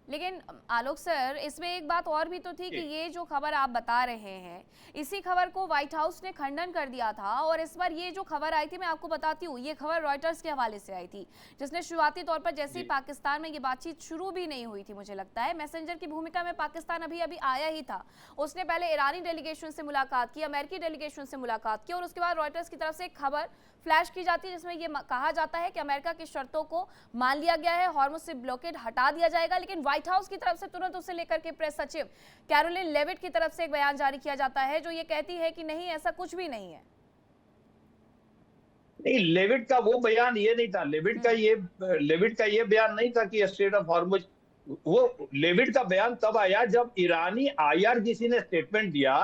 लेकिन आलोक सर, इसमें एक बात और भी तो थी कि ये जो खबर आप बता रहे हैं, इसी खबर को व्हाइट हाउस ने खंडन कर दिया था। और इस बार ये जो खबर आई थी, मैं आपको बताती हूँ, ये खबर रॉयटर्स के हवाले से आई थी, जिसने शुरुआती तौर पर जैसे ही पाकिस्तान में ये बातचीत शुरू भी नहीं हुई थी, मुझे लगता है मैसेंजर की भूमिका में पाकिस्तान अभी अभी आया ही था, उसने पहले ईरानी डेलीगेशन से मुलाकात की, अमेरिकी डेलीगेशन से मुलाकात की और उसके बाद रॉयटर्स की तरफ से एक खबर फ्लैश की जाती है जिसमें ये कहा जाता है कि अमेरिका की शर्तों को मान लिया गया है, हॉर्मुज से ब्लॉकेड हटा दिया जाएगा। लेकिन व्हाइट हाउस की तरफ से तुरंत उसे लेकर के प्रेस सचिव कैरोलिन लेविट की तरफ से एक बयान जारी किया जाता है जो ये कहती है कि नहीं, ऐसा कुछ भी नहीं है। नहीं, लेविट का वो बयान ये नहीं था, लेविट का ये बयान नहीं था कि स्ट्रेट ऑफ हॉर्मुज, वो लेविट का बयान तब आया जब ईरानी IRGC ने स्टेटमेंट दिया,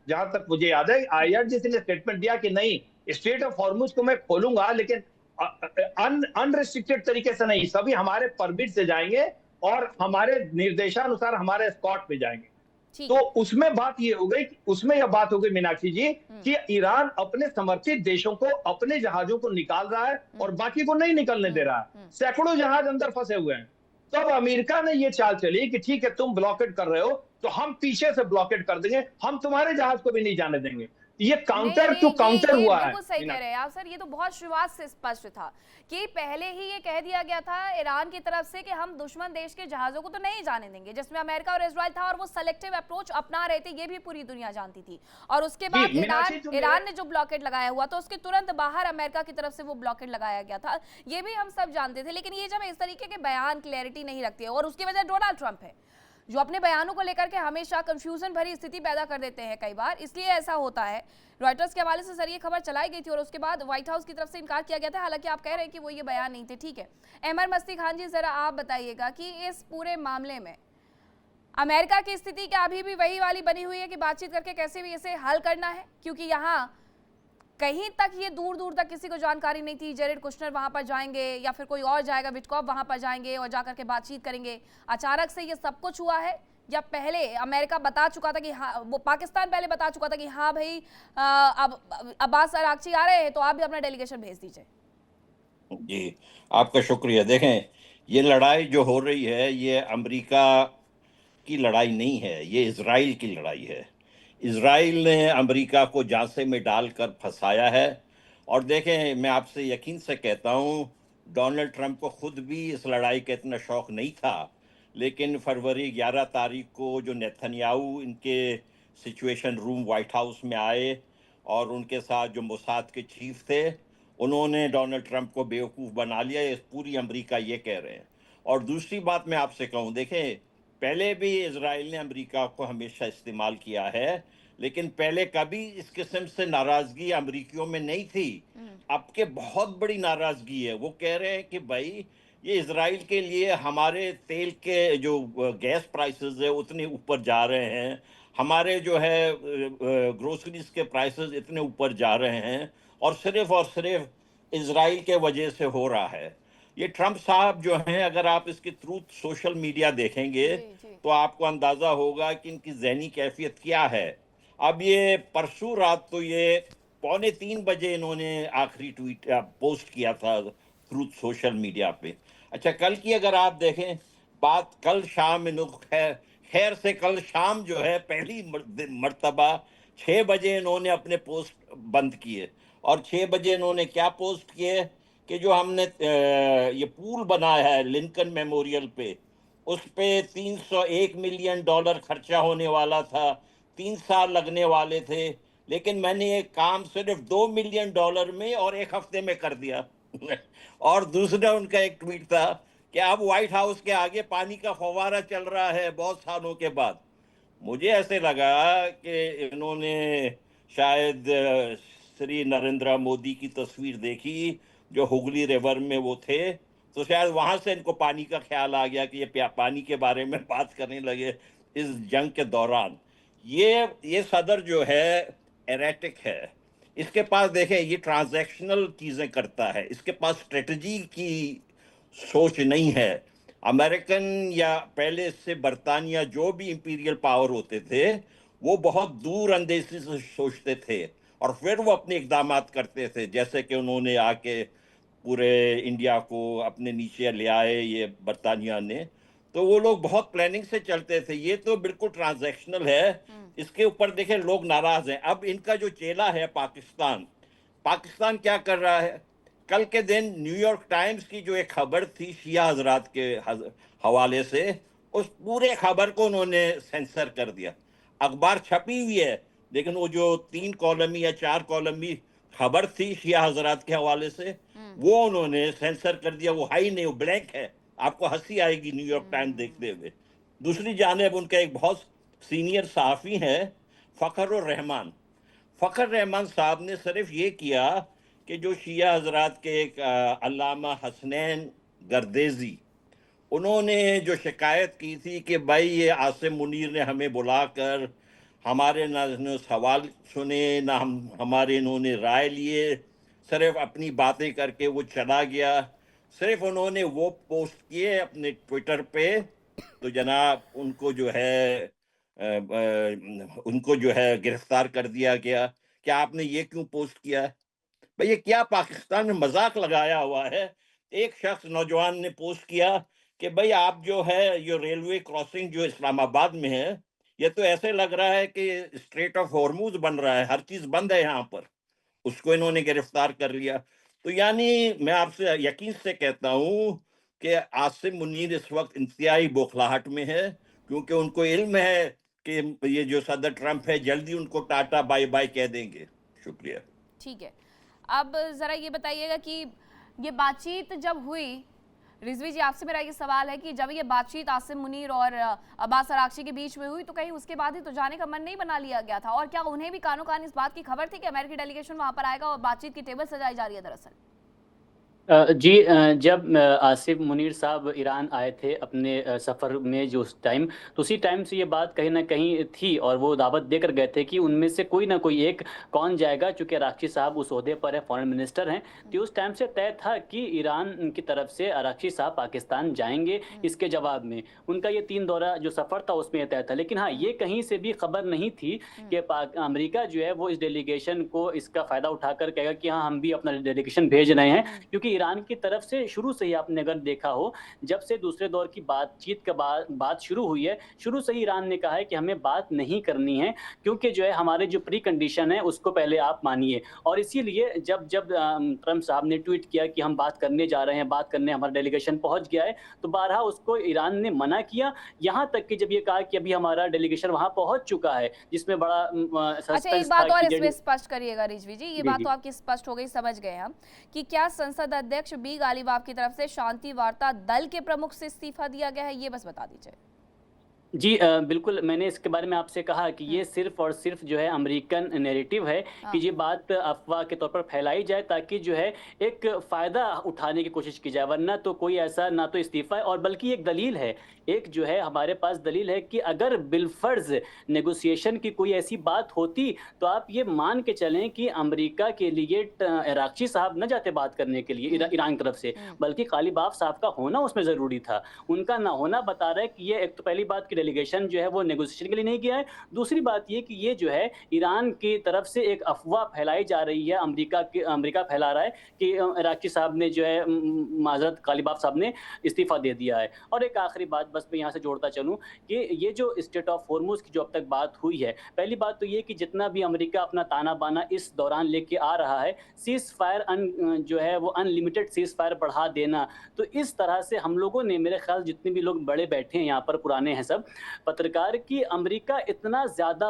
जहां तक मुझे याद है IRGC ने स्टेटमेंट दिया कि नहीं, स्ट्रेट ऑफ हॉर्मुज को मैं खोलूंगा लेकिन अनरिस्ट्रिक्टेड तरीके से नहीं, सभी हमारे परमिट से जाएंगे और हमारे निर्देशानुसार हमारे स्कॉट पे जाएंगे। ठीक तो है। उसमें बात ये हो गई, उसमें यह बात हो गई मीनाक्षी जी कि ईरान अपने समर्थित देशों को अपने जहाजों को निकाल रहा है और बाकी को नहीं निकलने दे रहा है। सैकड़ों जहाज अंदर फंसे हुए हैं। तब अमेरिका ने ये चाल चली कि ठीक है, तुम ब्लॉकेट कर रहे हो तो हम पीछे से ब्लॉकेट कर देंगे, हम तुम्हारे जहाज को भी नहीं जाने देंगे। ये नहीं, काउंटर टू काउंटर ये हुआ है बिल्कुल सही कह रहे हैं आप सर। ये तो बहुत शुरुआत से स्पष्ट था कि पहले ही ये कह दिया गया था ईरान की तरफ से कि हम दुश्मन देश के जहाजों को तो नहीं जाने देंगे, जिसमें अमेरिका और इजराइल था, और वो सेलेक्टिव अप्रोच अपना रहे थे, ये भी पूरी दुनिया जानती थी। और उसके बाद मीनाक्षी, जो ईरान ने जो ब्लॉकेट लगाया हुआ तो उसके तुरंत बाहर अमेरिका की तरफ से वो ब्लॉकेट लगाया गया था, ये भी हम सब जानते थे। लेकिन ये जब इस तरीके के बयान क्लैरिटी नहीं रखती है, और उसकी वजह डोनाल्ड ट्रंप है जो अपने बयानों को लेकर के हमेशा कंफ्यूजन भरी स्थिति पैदा कर देते हैं कई बार, इसलिए ऐसा होता है। रॉयटर्स के हवाले से सर ये खबर चलाई गई थी और उसके बाद व्हाइट हाउस की तरफ से इनकार किया गया था, हालांकि आप कह रहे हैं कि वो ये बयान नहीं थे। ठीक है, अहमद मस्ती खान जी, जरा आप बताइएगा कि इस पूरे मामले में अमेरिका की स्थिति क्या अभी भी वही वाली बनी हुई है कि बातचीत करके कैसे भी इसे हल करना है? क्योंकि यहाँ कहीं तक ये दूर दूर तक किसी को जानकारी नहीं थी। जेरेड कुशनर वहां पर जाएंगे या फिर कोई और जाएगा, विटकॉफ वहां पर जाएंगे और जाकर के बातचीत करेंगे। अचानक से ये सब कुछ हुआ है या पहले अमेरिका बता चुका था कि हाँ, वो पाकिस्तान पहले बता चुका था कि हाँ भाई अब अब्बास अरागची आ रहे हैं तो आप भी अपना डेलीगेशन भेज दीजिए? जी, आपका शुक्रिया। देखें, ये लड़ाई जो हो रही है ये अमेरिका की लड़ाई नहीं है, ये इजराइल की लड़ाई है। इजराइल ने अमेरिका को झांसे में डालकर फंसाया है। और देखें, मैं आपसे यकीन से कहता हूँ, डोनाल्ड ट्रंप को खुद भी इस लड़ाई का इतना शौक नहीं था, लेकिन फरवरी 11 तारीख को जो नेतन्याहू इनके सिचुएशन रूम व्हाइट हाउस में आए और उनके साथ जो मोसाद के चीफ थे, उन्होंने डोनाल्ड ट्रंप को बेवकूफ़ बना लिया। ये पूरी अमेरिका ये कह रहे हैं। और दूसरी बात मैं आपसे कहूँ, देखें, पहले भी इजराइल ने अमेरिका को हमेशा इस्तेमाल किया है, लेकिन पहले कभी इस किस्म से नाराजगी अमेरिकियों में नहीं थी। अब के बहुत बड़ी नाराजगी है। वो कह रहे हैं कि भाई ये इजराइल के लिए हमारे तेल के जो गैस प्राइसेस है उतने ऊपर जा रहे हैं, हमारे जो है ग्रोसरीज के प्राइसेस इतने ऊपर जा रहे हैं, और सिर्फ इजराइल के वजह से हो रहा है। ये ट्रंप साहब जो हैं, अगर आप इसकी ट्रूथ सोशल मीडिया देखेंगे तो आपको अंदाजा होगा कि इनकी ज़हनी कैफियत क्या है। अब ये परसों रात तो ये 2:45 बजे इन्होंने आखिरी ट्वीट पोस्ट किया था ट्रूथ सोशल मीडिया पे। अच्छा, कल की अगर आप देखें बात, कल शाम खैर से कल शाम जो है पहली मर्तबा 6 बजे इन्होंने अपने पोस्ट बंद किए। और 6 बजे इन्होंने क्या पोस्ट किए कि जो हमने ये पूल बनाया है लिंकन मेमोरियल पे, उस पे $301 मिलियन खर्चा होने वाला था, 3 साल लगने वाले थे, लेकिन मैंने ये काम सिर्फ $2 मिलियन में और 1 हफ्ते में कर दिया। और दूसरा उनका एक ट्वीट था कि अब व्हाइट हाउस के आगे पानी का फव्वारा चल रहा है बहुत सालों के बाद। मुझे ऐसे लगा कि इन्होंने शायद श्री नरेंद्र मोदी की तस्वीर देखी जो हुगली रिवर में वो थे, तो शायद वहां से इनको पानी का ख्याल आ गया कि ये पानी के बारे में बात करने लगे इस जंग के दौरान। ये सदर जो है एरेटिक है। इसके पास देखें, ये ट्रांजैक्शनल चीजें करता है, इसके पास स्ट्रेटजी की सोच नहीं है। अमेरिकन या पहले इससे बरतानिया जो भी इंपीरियल पावर होते थे, वो बहुत दूर अंदेशी से सोचते थे और फिर वो अपने इकदाम करते थे, जैसे कि उन्होंने आके पूरे इंडिया को अपने नीचे ले आए ये बरतानिया ने। तो वो लोग बहुत प्लानिंग से चलते थे। ये तो बिल्कुल ट्रांजैक्शनल है। इसके ऊपर देखें लोग नाराज हैं। अब इनका जो चेला है पाकिस्तान क्या कर रहा है? कल के दिन न्यूयॉर्क टाइम्स की जो एक खबर थी शिया हजरात के हवाले से, उस पूरे खबर को उन्होंने सेंसर कर दिया। अखबार छपी हुई है, लेकिन वो जो 3 कॉलमी या 4 कॉलमी खबर थी शिया हजरात के हवाले से, वो उन्होंने सेंसर कर दिया। वो हाई नहीं, वो ब्लैंक है। आपको हंसी आएगी न्यूयॉर्क टाइम्स देखते हुए। दूसरी जानिब उनका एक बहुत सीनियर सहाफ़ी है फ़खर रहमान साहब ने सिर्फ ये किया कि जो शिया हजरात के एक अल्लामा हसनैन गर्देजी, उन्होंने जो शिकायत की थी कि भाई ये आसिम मुनीर ने हमें बुलाकर हमारे ना सवाल सुने ना हमारे इन्होंने राय लिए, सिर्फ अपनी बातें करके वो चला गया। सिर्फ उन्होंने वो पोस्ट किए अपने ट्विटर पे, तो जनाब उनको जो है उनको जो है गिरफ्तार कर दिया गया, क्या आपने ये क्यों पोस्ट किया है? भाई ये क्या पाकिस्तान में मजाक लगाया हुआ है? एक शख्स नौजवान ने पोस्ट किया कि भाई आप जो है ये रेलवे क्रॉसिंग जो इस्लामाबाद में है, ये तो ऐसे लग रहा है कि स्ट्रेट ऑफ हॉर्मूज बन रहा है, हर चीज बंद है यहाँ पर। उसको इन्होंने गिरफ्तार कर लिया। तो यानी मैं आपसे यकीन से कहता हूं कि आसिम मुनीर इस वक्त इंतहाई बौखलाहट में है, क्योंकि उनको इल्म है कि ये जो सदर ट्रंप है जल्दी उनको टाटा बाय बाय कह देंगे। शुक्रिया। ठीक है, अब जरा ये बताइएगा कि ये बातचीत जब हुई, रिजवी जी आपसे मेरा ये सवाल है कि जब ये बातचीत आसिम मुनीर और अब्बास अरागची के बीच में हुई तो कहीं उसके बाद ही तो जाने का मन नहीं बना लिया गया था? और क्या उन्हें भी कानो कान इस बात की खबर थी कि अमेरिकी डेलीगेशन वहां पर आएगा और बातचीत की टेबल सजाई जा रही है दरअसल? जी, जब आसिफ मुनीर साहब ईरान आए थे अपने सफ़र में जो उस टाइम, तो उसी टाइम से ये बात कहीं ना कहीं थी और वो दावत देकर गए थे कि उनमें से कोई ना कोई एक कौन जाएगा, चूँकि अरागची साहब उस ओहदे पर है, फॉरेन मिनिस्टर हैं। तो उस टाइम से तय था कि ईरान की तरफ से अरागची साहब पाकिस्तान जाएंगे। इसके जवाब में उनका ये 3 दौरा जो सफ़र था उसमें तय था। लेकिन हाँ, ये कहीं से भी खबर नहीं थी कि अमेरिका जो है वो इस डेलीगेशन को इसका फ़ायदा उठाकर कहेगा कि हाँ हम भी अपना डेलीगेशन भेज रहे हैं, क्योंकि ईरान की तरफ से शुरू से ही आपने अगर देखा हो, जब से दूसरे दौर की बातचीत का बात शुरू हुई है, शुरू से ही ईरान ने कहा है कि हमें बात नहीं करनी है, क्योंकि जो है हमारे जो प्री कंडीशन है उसको पहले आप मानिए। और इसीलिए जब ट्रंप साहब ने ट्वीट किया कि हम बात करने जा रहे हैं, बात करने हमारा डेलीगेशन पहुंच गया है, तो बारहा उसको ईरान ने मना किया। यहाँ तक कि जब ये कहा कि अभी हमारा डेलीगेशन वहां पहुंच चुका है, जिसमें बड़ा अच्छा, एक बात और इसमें स्पष्ट करिएगा रिजवी जी, ये बात तो आपकी स्पष्ट हो गई, समझ गए हम कि क्या संसद अध्यक्ष बी गालिबाफ की तरफ से शांति वार्ता दल के प्रमुख से इस्तीफा दिया गया है, ये बस बता दीजिए। जी, बिल्कुल, मैंने इसके बारे में आपसे कहा कि ये सिर्फ और सिर्फ जो है अमेरिकन नैरेटिव है कि ये बात अफवाह के तौर पर फैलाई जाए, ताकि जो है एक फ़ायदा उठाने की कोशिश की जाए, वरना तो कोई ऐसा ना तो इस्तीफा है और बल्कि एक दलील है, एक जो है हमारे पास दलील है कि अगर बिलफर्ज नेगोशिएशन की कोई ऐसी बात होती तो आप ये मान के चलें कि अमेरिका के लिए अरागची साहब न जाते बात करने के लिए ईरान की तरफ से, बल्कि गालिबाफ साहब का होना उसमें ज़रूरी था। उनका ना होना बता रहा है कि ये एक तो पहली बात कि डेलीगेशन जो है वो नेगोशिएशन के लिए नहीं गया है। दूसरी बात ये कि ये जो है ईरान की तरफ से एक अफवाह फैलाई जा रही है, अमेरिका फैला रहा है कि अरागची साहब ने जो है माजरत गालिबाफ साहब ने इस्तीफा दे दिया है। और एक आखिरी बात बस मैं यहाँ से जोड़ता चलूँ कि ये जो स्टेट ऑफ हॉर्मुज की जो अब तक बात हुई है, पहली बात तो ये कि जितना भी अमेरिका अपना ताना बाना इस दौरान लेके आ रहा है, सीज फायर जो है वो अनलिमिटेड सीज फायर बढ़ा देना, तो इस तरह से हम लोगों ने, मेरे ख्याल जितने भी लोग बड़े बैठे हैं यहाँ पर, पुराने हैं सब पत्रकार, की अमेरिका इतना ज़्यादा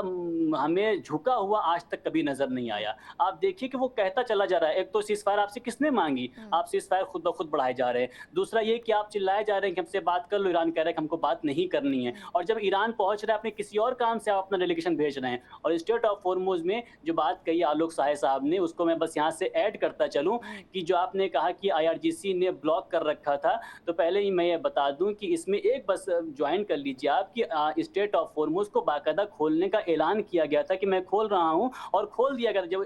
हमें झुका हुआ आज तक कभी नज़र नहीं आया। आप देखिए कि वो कहता चला जा रहा है, एक तो सीज फायर आपसे किसने मांगी, आप सीज फायर खुद ब खुद बढ़ाए जा रहे हैं। दूसरा ये कि आप चिल्लाए जा रहे हैं कि हमसे बात कर लो, ईरान कह रहा है कि हमको बात नहीं करनी है, और जब ईरान पहुंच रहा है अपने किसी और काम से आप अपना डेलीगेशन भेज रहे हैं। और स्टेट ऑफ हॉर्मुज में जो बात कही आलोक साहे साहब ने, उसको मैं बस यहाँ से ऐड करता चलूँ कि जो आपने कहा कि IRGC ने ब्लॉक कर रखा था, तो पहले ही मैं ये बता दूं कि इसमें एक बस ज्वाइन कर लीजिए आप कि स्टेट ऑफ हॉर्मुज को बाकायदा खोलने का ऐलान किया गया था कि मैं खोल रहा हूं, और खोल दिया गया जब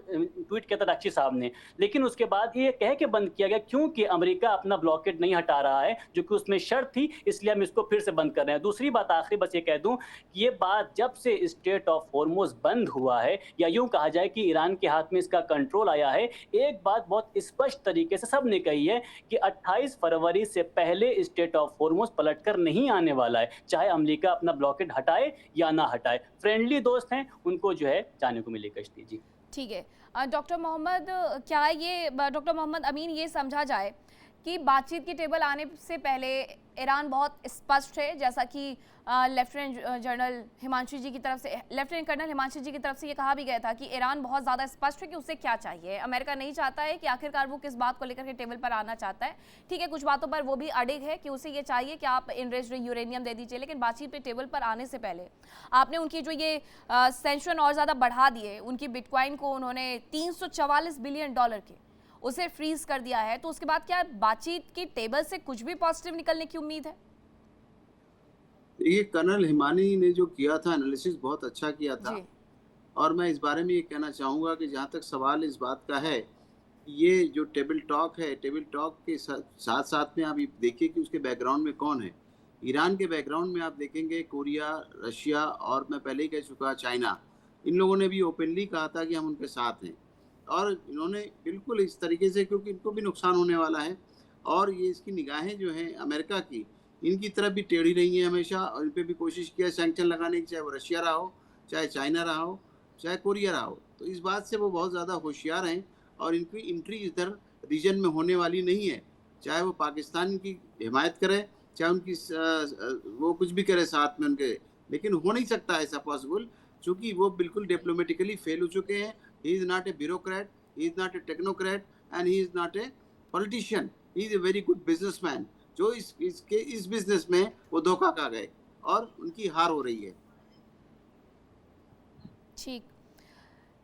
ट्वीट किया था अरागची साहब ने। लेकिन उसके बाद ये कह के बंद किया गया क्योंकि अमेरिका अपना ब्लॉकेट नहीं हटा रहा है, जो कि उसमें शर्त थी, इसलिए हम इसको फिर से बंद कर रहे हैं। दूसरी बात आखिरी बस ये कह दूं कि ये बात जब से स्टेट ऑफ हॉर्मुज बंद हुआ है, या यूं कहा जाए कि ईरान के हाथ में इसका कंट्रोल आया है, एक बात बहुत स्पष्ट तरीके से सबने कही है कि 28 फरवरी से पहले स्टेट ऑफ हॉर्मुज पलटकर नहीं आने वाला है, चाहे अमेरिका अपना ब्लॉकेट हटाए या ना हटाए। फ्रेंडली दोस्त हैं, उनको जो है जाने को मिले कश्ती। जी ठीक है, डॉक्टर मोहम्मद, क्या ये डॉक्टर मोहम्मद अमीन ये समझा जाए कि बातचीत की टेबल आने से पहले ईरान बहुत स्पष्ट है, जैसा कि लेफ्टिनेंट कर्नल हिमांशु जी की तरफ से ये कहा भी गया था कि ईरान बहुत ज़्यादा स्पष्ट है कि उसे क्या चाहिए। अमेरिका नहीं चाहता है कि आखिरकार वो किस बात को लेकर के टेबल पर आना चाहता है। ठीक है, कुछ बातों पर वो भी अड़िग है कि उसे ये चाहिए कि आप इनरिच्ड यूरेनियम दे दीजिए, लेकिन बातचीत पे टेबल पर आने से पहले आपने उनकी जो ये सैंक्शन और ज़्यादा बढ़ा दिए, उनकी बिटकॉइन को उन्होंने $344 बिलियन के उसे फ्रीज कर दिया है, तो उसके बाद क्या बातचीत की टेबल से कुछ भी पॉजिटिव निकलने की उम्मीद है? ये कर्नल हिमानी ने जो किया था एनालिसिस बहुत अच्छा किया था, और मैं इस बारे में ये कहना चाहूँगा कि जहाँ तक सवाल इस बात का है, ये जो टेबल टॉक है, टेबल टॉक के साथ साथ में आप देखिए कि उसके बैकग्राउंड में कौन है। ईरान के बैकग्राउंड में आप देखेंगे कोरिया, रशिया और मैं पहले ही कह चुका चाइना, इन लोगों ने भी ओपनली कहा था कि हम उनके साथ हैं, और इन्होंने बिल्कुल इस तरीके से, क्योंकि इनको भी नुकसान होने वाला है और ये इसकी निगाहें जो हैं अमेरिका की, इनकी तरफ भी टेढ़ी रही हैं हमेशा, और इन पर भी कोशिश किया सैंक्शन लगाने की, चाहे वो रशिया रहा हो, चाहे चाइना रहा हो, चाहे कोरिया रहा हो। तो इस बात से वो बहुत ज़्यादा होशियार हैं और इनकी एंट्री इधर रीजन में होने वाली नहीं है, चाहे वो पाकिस्तान की हिमायत करे, चाहे उनकी वो कुछ भी करे साथ में उनके, लेकिन हो नहीं सकता ऐसा पॉसिबल, क्योंकि वो बिल्कुल डिप्लोमेटिकली फेल हो चुके हैं। He is not a bureaucrat, he is not a technocrat and he is not a politician, he is a very good businessman. जो इस बिजनेस में वो धोखा खा गए और उनकी हार हो रही है। ठीक,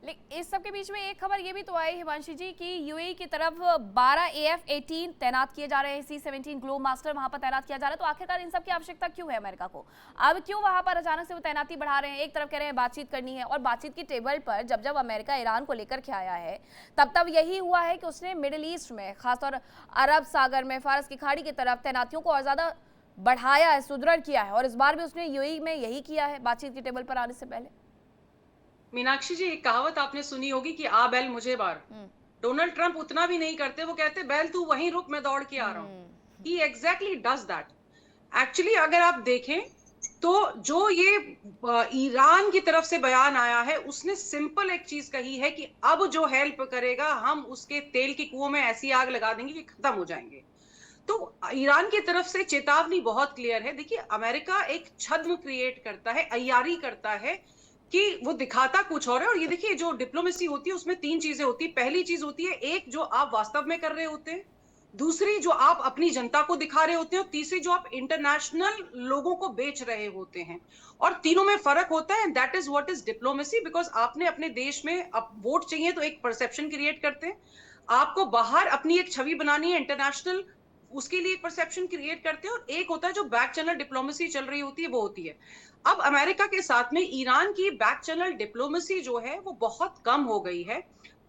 लेकिन इस सब के बीच में एक खबर ये भी तो आई हिमांशी जी कि यूएई की तरफ 12 AF-18 तैनात किए जा रहे हैं, C-17 ग्लोब मास्टर वहां पर तैनात किया जा रहा है। तो आखिरकार इन सब की आवश्यकता क्यों है अमेरिका को? अब क्यों वहां पर अचानक से वो तैनाती बढ़ा रहे हैं? एक तरफ कह रहे हैं बातचीत करनी है, और बातचीत की टेबल पर जब जब अमेरिका ईरान को लेकर के आया है तब तब यही हुआ है कि उसने मिडिल ईस्ट में, खासतौर अरब सागर में, फारस की खाड़ी की तरफ तैनातियों को और ज्यादा बढ़ाया है, सुदृढ़ किया है, और इस बार भी उसने यूएई में यही किया है बातचीत की टेबल पर आने से पहले। मीनाक्षी जी, एक कहावत आपने सुनी होगी कि आ बैल मुझे बार। डोनाल्ड ट्रंप उतना भी नहीं करते, वो कहते बैल तू वहीं रुक, मैं दौड़ के आ रहा हूँ। ही एग्जैक्टली डज दैट। एक्चुअली अगर आप देखें तो जो ये ईरान की तरफ से बयान आया है, उसने सिंपल एक चीज कही है कि अब जो हेल्प करेगा हम उसके तेल के कुओं में ऐसी आग लगा देंगे कि खत्म हो जाएंगे। तो ईरान की तरफ से चेतावनी बहुत क्लियर है। देखिए, अमेरिका एक छद्म क्रिएट करता है, अय्यारी करता है कि वो दिखाता कुछ और है। और ये देखिए, जो डिप्लोमेसी होती है उसमें 3 चीजें होती है। पहली चीज होती है, एक जो आप वास्तव में कर रहे होते हैं, दूसरी जो आप अपनी जनता को दिखा रहे होते हैं, और तीसरी जो आप इंटरनेशनल लोगों को बेच रहे होते हैं। और तीनों में फर्क होता है, that is what is diplomacy. Because आपने अपने देश में अब वोट चाहिए तो एक परसेप्शन क्रिएट करते हैं, आपको बाहर अपनी एक छवि बनानी है इंटरनेशनल, उसके लिए एक परसेप्शन क्रिएट करते हैं, और एक होता है जो बैक चैनल डिप्लोमेसी चल रही होती है, वो होती है। अब अमेरिका के साथ में ईरान की बैक चैनल डिप्लोमेसी जो है वो बहुत कम हो गई है।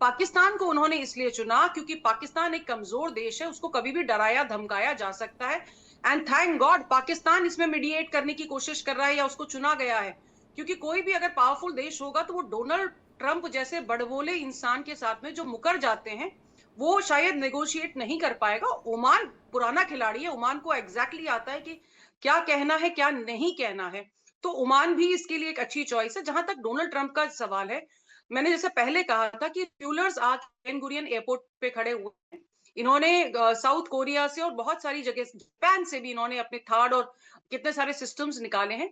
पाकिस्तान को उन्होंने इसलिए चुना क्योंकि पाकिस्तान एक कमजोर देश है, उसको कभी भी डराया धमकाया जा सकता है। एंड थैंक गॉड पाकिस्तान इसमें मीडिएट करने की कोशिश कर रहा है या उसको चुना गया है, क्योंकि कोई भी अगर पावरफुल देश होगा तो वो डोनाल्ड ट्रंप जैसे बड़बोले इंसान के साथ में जो मुकर जाते हैं वो शायद नेगोशिएट नहीं कर पाएगा। ओमान पुराना खिलाड़ी है, ओमान को एग्जैक्टली आता है कि क्या कहना है क्या नहीं कहना है, तो ओमान भी इसके लिए एक अच्छी चॉइस है। जहां तक डोनाल्ड ट्रंप का सवाल है, मैंने जैसे पहले कहा था कि फ्यूलर्स आज बेन गुरियन एयरपोर्ट पे खड़े हुए हैं। इन्होंने साउथ कोरिया से और बहुत सारी जगह, जापान से भी इन्होंने अपने थर्ड और कितने सारे सिस्टम्स निकाले हैं।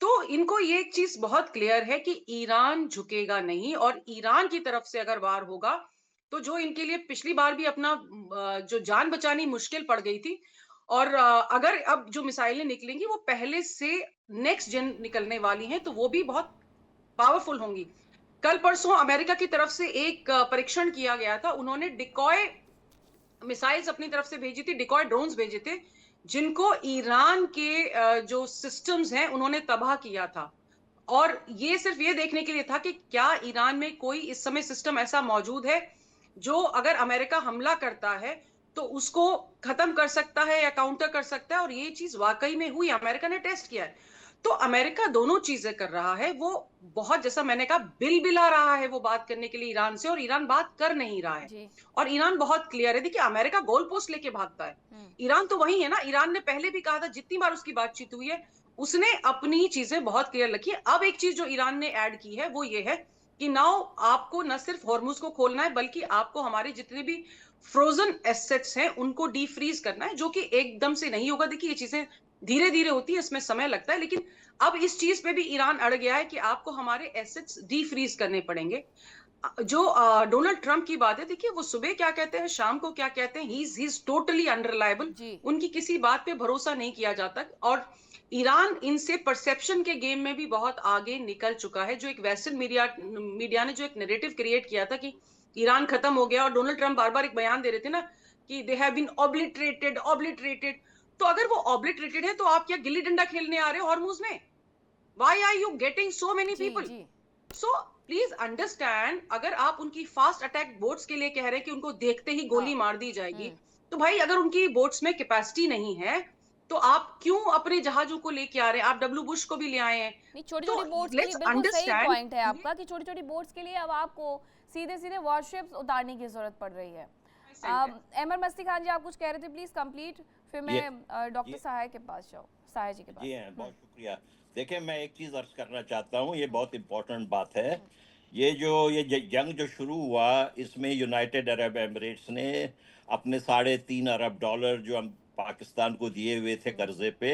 तो इनको ये एक चीज बहुत क्लियर है कि ईरान झुकेगा नहीं, और ईरान की तरफ से अगर वार होगा तो जो इनके लिए पिछली बार भी अपना जो जान बचानी मुश्किल पड़ गई थी, और अगर अब जो मिसाइलें निकलेंगी वो पहले से नेक्स्ट जेन निकलने वाली हैं, तो वो भी बहुत पावरफुल होंगी। कल परसों अमेरिका की तरफ से एक परीक्षण किया गया था, उन्होंने डिकॉय मिसाइल्स अपनी तरफ से भेजी थी, डिकॉय ड्रोन्स भेजे थे, जिनको ईरान के जो सिस्टम्स हैं उन्होंने तबाह किया था। और ये सिर्फ ये देखने के लिए था कि क्या ईरान में कोई इस समय सिस्टम ऐसा मौजूद है जो अगर अमेरिका हमला करता है तो उसको खत्म कर सकता है या काउंटर कर सकता है। और ये चीज वाकई में हुई, अमेरिका ने टेस्ट किया है। तो अमेरिका दोनों चीजें कर रहा है, वो बहुत, जैसा मैंने कहा, बिला रहा है वो बात करने के लिए ईरान से, और ईरान बात कर नहीं रहा है। और ईरान बहुत क्लियर है। देखिए, अमेरिका गोल पोस्ट लेके भागता है, ईरान तो वही है ना। ईरान ने पहले भी कहा था, जितनी बार उसकी बातचीत हुई है उसने अपनी चीजें बहुत क्लियर रखी है। अब एक चीज जो ईरान ने ऐड की है वो ये है कि नाउ आपको न सिर्फ हॉर्मुज को खोलना है, बल्कि आपको हमारे जितने भी फ्रोजन एसेट्स हैं उनको डीफ्रीज करना है, जो कि एकदम से नहीं होगा। देखिए, ये चीजें धीरे धीरे होती है, इसमें समय लगता है, लेकिन अब इस चीज पे भी ईरान अड़ गया है कि आपको हमारे एसेट्स डीफ्रीज करने पड़ेंगे। जो डोनाल्ड ट्रंप की बात है, देखिए वो सुबह क्या कहते हैं, शाम को क्या कहते हैं, ही इज टोटली अनरिलायबल। उनकी किसी बात पे भरोसा नहीं किया जाता। और ईरान इनसे परसेप्शन के गेम में भी बहुत आगे निकल चुका है। जो एक वेस्टर्न मीडिया ने जो एक नैरेटिव क्रिएट किया था कि ईरान खत्म हो गया, और डोनाल्ड ट्रंप बार बार एक बयान दे रहे थे ना कि दे हैव बीन ऑब्लिटरेटेड। तो अगर वो ऑब्लिटरेटेड है तो आप क्या गिल्ली डंडा खेलने आ रहे हो हॉर्मुज में? Why are you getting so many people? So please understand, अगर आप उनकी फास्ट अटैक बोट्स के लिए कह रहे हैं कि उनको देखते ही गोली मार दी जाएगी, तो भाई अगर उनकी बोट्स में कैपेसिटी नहीं है तो आप क्यों अपने जहाजों को लेके आ रहे हैं? आप डब्ल्यू बुश को भी ले आए हैं। नहीं, छोटी तो छोटी बोट्स के लिए लेट्स बिल्कुल सही अंडरस्टैंड पॉइंट है आपका कि छोटी छोटी बोट्स के लिए अब आपको सीधे सीधे वॉरशिप्स उतारने की जरूरत पड़ रही है। अहमद मस्ती खान जी, आप कुछ कह रहे थे, प्लीज कंप्लीट, फिर मैं डॉक्टर सहाय के पास जाऊँ, सहाय जी के पास। जी हाँ, बहुत शुक्रिया। देखिए, मैं एक चीज़ अर्ज करना चाहता हूँ, ये बहुत इम्पोर्टेंट बात है। ये जंग जो शुरू हुआ, इसमें यूनाइटेड अरब एमिरेट्स ने अपने $3.5 अरब जो हम पाकिस्तान को दिए हुए थे कर्जे पे,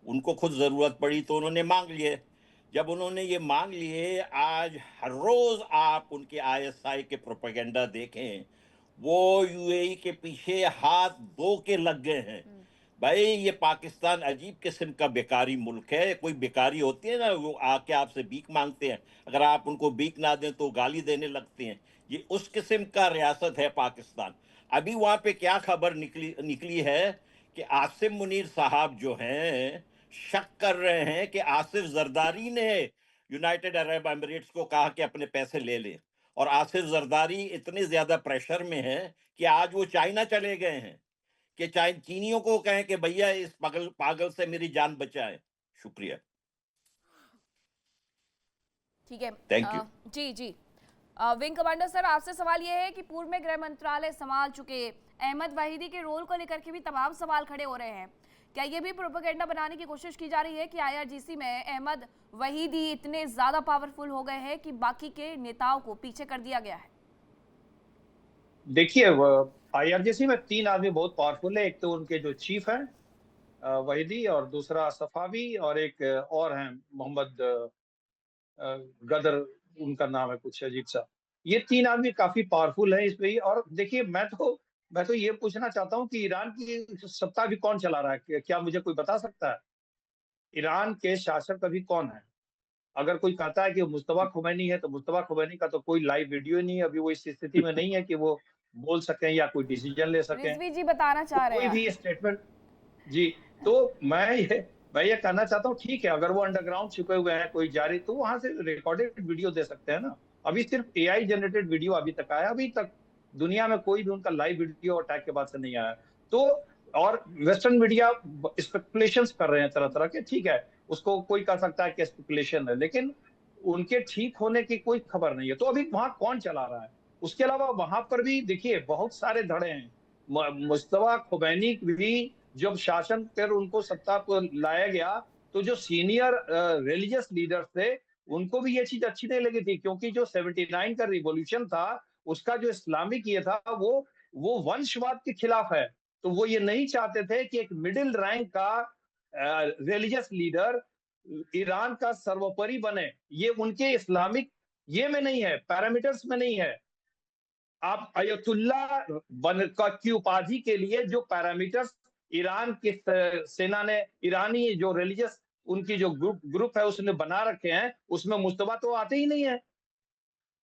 उनको खुद ज़रूरत पड़ी तो उन्होंने मांग लिए। जब उन्होंने ये मांग लिए, आज हर रोज़ आप उनके ISI के प्रोपेगेंडा देखें, वो यूएई के पीछे हाथ धो के लग गए हैं। भाई, ये पाकिस्तान अजीब किस्म का बेकारी मुल्क है। कोई बेकारी होती है ना, वो आके आपसे भीख मांगते हैं, अगर आप उनको भीख ना दें तो गाली देने लगते हैं। ये उस किस्म का रियासत है पाकिस्तान। अभी वहाँ पे क्या खबर निकली है कि आसिम मुनीर साहब जो हैं, शक कर रहे हैं कि आसिफ जरदारी ने यूनाइटेड अरब एमिरेट्स को कहा कि अपने पैसे ले लें, और आसिफ जरदारी इतने ज्यादा प्रेशर में है कि आज वो चाइना चले गए हैं कि चीनियों को कहें कि भैया इस पागल से मेरी जान बचाएं। शुक्रिया। ठीक है, थैंक यू। जी जी, विंग कमांडर सर, आपसे सवाल ये है कि पूर्व में गृह मंत्रालय संभाल चुके अहमद वहीदी के रोल को लेकर के भी तमाम सवाल खड़े हो रहे हैं। क्या ये भी प्रोपेगेंडा बनाने की कोशिश की जा रही है कि IRGC में अहमद वहीदी इतने ज्यादा पावरफुल हो गए हैं कि बाकी के नेताओं को पीछे कर दिया गया है? देखिए, IRGC में 3 आदमी बहुत पावरफुल है। एक तो उनके जो चीफ हैं वहीदी, और दूसरा सफावी, और एक और हैं मोहम्मद गदर, उनका नाम है कुछ अजीब सा। ये 3 आदमी काफी पावरफुल है इस पे। और देखिए, मैं तो ये पूछना चाहता हूँ कि ईरान की सत्ता अभी कौन चला रहा है? क्या मुझे कोई बता सकता है? ईरान के शासक अभी कौन है? अगर कोई कहता है कि मुस्तफा खुमैनी है, तो मुस्तफा खुमैनी का तो कोई लाइव वीडियो नहीं है। अभी वो इस स्थिति में नहीं है कि वो बोल सकें या कोई डिसीजन ले सकें। रिजवी जी बताना चाह रहे कोई हैं। भी स्टेटमेंट। जी, तो मैं ये कहना चाहता हूँ, ठीक है, अगर वो अंडरग्राउंड छुपे हुए हैं कोई जारी, तो वहां से रिकॉर्डेड वीडियो दे सकते हैं ना। अभी सिर्फ AI जनरेटेड वीडियो अभी तक आया। अभी तक दुनिया में कोई भी उनका लाइव वीडियो अटैक के बाद से नहीं आया। तो और वेस्टर्न मीडिया स्पेकुलेशंस कर रहे हैं तरह तरह के, ठीक है, उसको कोई कह सकता है कि स्पेकुलेशन है, लेकिन उनके ठीक होने की कोई खबर नहीं है। तो अभी वहां कौन चला रहा है? उसके अलावा वहां पर भी देखिए बहुत सारे धड़े हैं। मुस्तफा खुमैनी भी जब शासन पर उनको सत्ता पर लाया गया, तो जो सीनियर रिलीजियस लीडर्स थे, उनको भी ये चीज अच्छी नहीं लगी थी, क्योंकि जो 79 का रिवॉल्यूशन था, उसका जो इस्लामिक ये था, वो वंशवाद के खिलाफ है। तो वो ये नहीं चाहते थे कि एक मिडिल रैंक का रिलीजियस लीडर ईरान का सर्वोपरि बने। ये उनके इस्लामिक ये में नहीं है, पैरामीटर्स में नहीं है। आप अयतुल्ला की उपाधि के लिए जो पैरामीटर्स ईरान की सेना ने, ईरानी जो रिलीजियस उनकी जो ग्रुप है उसने बना रखे हैं, उसमें मुस्तफा तो आते ही नहीं है।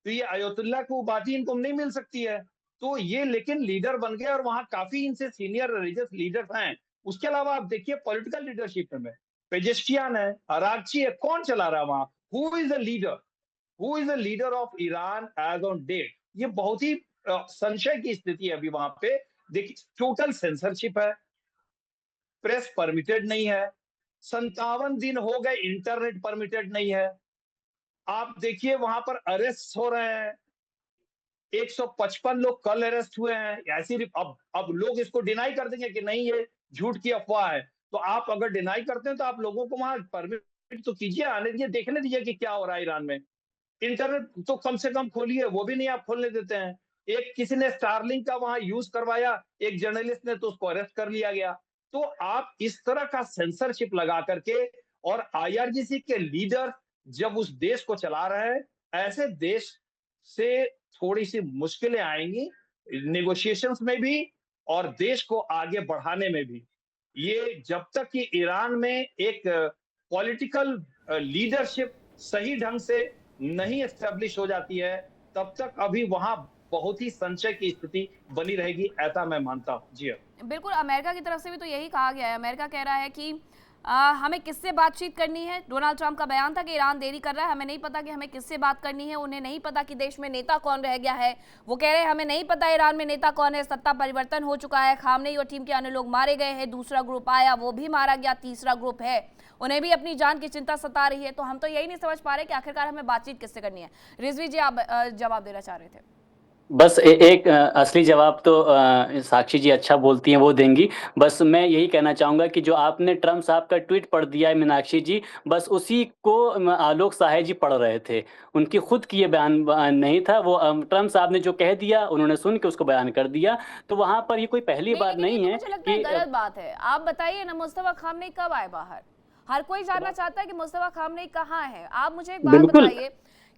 तो ये अयतुल्ला की उपाधि इनको नहीं मिल सकती है। तो ये लेकिन लीडर बन गए, और वहां काफी इनसे सीनियर रिलीजियस लीडर्स हैं। उसके अलावा आप देखिए पॉलिटिकल लीडरशिप में पेजेश्कियान है, अरागची है, कौन चला रहा है वहां? Who is the leader of Iran as on date? ये बहुत ही संशय की स्थिति है अभी वहां पे। देखिए, टोटल सेंसरशिप है, प्रेस परमिटेड नहीं है, 57 दिन हो गए इंटरनेट परमिटेड नहीं है। आप देखिए वहां पर अरेस्ट हो रहे हैं, 155 लोग कल अरेस्ट हुए हैं। ऐसी अब लोग इसको डिनाई कर देंगे कि नहीं, ये झूठ की अफवाह है। तो आप अगर डिनाई करते हैं तो आप लोगों को वहां परमिट तो कीजिए, आने दीजिए, देखने दीजिए कि क्या हो रहा है ईरान में। इंटरनेट तो कम से कम खोलिए, वो भी नहीं आप खोलने देते हैं। एक किसी ने स्टारलिंक का वहां यूज करवाया, एक जर्नलिस्ट ने, तो उसको अरेस्ट कर लिया गया। तो आप इस तरह का सेंसरशिप लगा करके, और IRGC के लीडर जब उस देश को चला रहे हैं, ऐसे देश से थोड़ी सी मुश्किलें आएंगी नेगोशिएशंस में भी और देश को आगे बढ़ाने में भी। ये जब तक कि ईरान में एक पॉलिटिकल लीडरशिप सही ढंग से नहीं एस्टेब्लिश हो जाती है, तब तक अभी वहां बहुत ही संशय की स्थिति बनी रहेगी, ऐसा मैं मानता हूं। जी बिल्कुल, अमेरिका की तरफ से भी तो यही कहा गया है। अमेरिका कह रहा है कि हमें किससे बातचीत करनी है? डोनाल्ड ट्रंप का बयान था कि ईरान देरी कर रहा है, हमें नहीं पता कि हमें किससे बात करनी है। उन्हें नहीं पता कि देश में नेता कौन रह गया है। वो कह रहे हैं हमें नहीं पता ईरान में नेता कौन है, सत्ता परिवर्तन हो चुका है, खामनेई और टीम के अन्य लोग मारे गए हैं, दूसरा ग्रुप आया वो भी मारा गया, तीसरा ग्रुप है, उन्हें भी अपनी जान की चिंता सता रही है। तो हम तो यही नहीं समझ पा रहे कि आखिरकार हमें बातचीत किससे करनी है। रिजवी जी, आप जवाब देना चाह रहे थे। बस एक असली जवाब तो साक्षी जी अच्छा बोलती हैं वो देंगी। बस मैं यही कहना चाहूँगा कि जो आपने ट्रम्प साहब का ट्वीट पढ़ दिया है मीनाक्षी जी, बस उसी को आलोक साहे जी पढ़ रहे थे। उनकी खुद की ये बयान नहीं था, वो ट्रम्प साहब ने जो कह दिया उन्होंने सुन के उसको बयान कर दिया। तो वहाँ पर ये कोई पहली बार नहीं है। मुझे लगता है गलत बात है। आप बताइए ना, मुस्तफा खामनेई कब आए बाहर? हर कोई जानना चाहता है कि मुस्तफा खामनेई कहाँ है। आप मुझे एक बात बताइए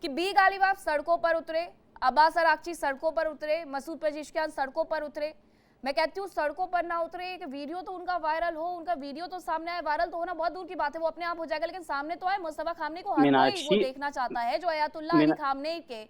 कि बी गालिबाफ सड़कों पर उतरे, अब्बास अराक्ची सड़कों पर उतरे, मसूद पेजिशकियान सड़कों पर उतरे। मैं कहती हूँ सड़कों पर ना उतरे, एक वीडियो तो उनका वायरल हो, उनका वीडियो तो सामने आए। वायरल तो होना बहुत दूर की बात है, वो अपने आप हो जाएगा, लेकिन सामने तो आए। मुस्तफा खामनेई को हर कोई वो देखना चाहता है। जो अयातुल्लाह अली खामनेई के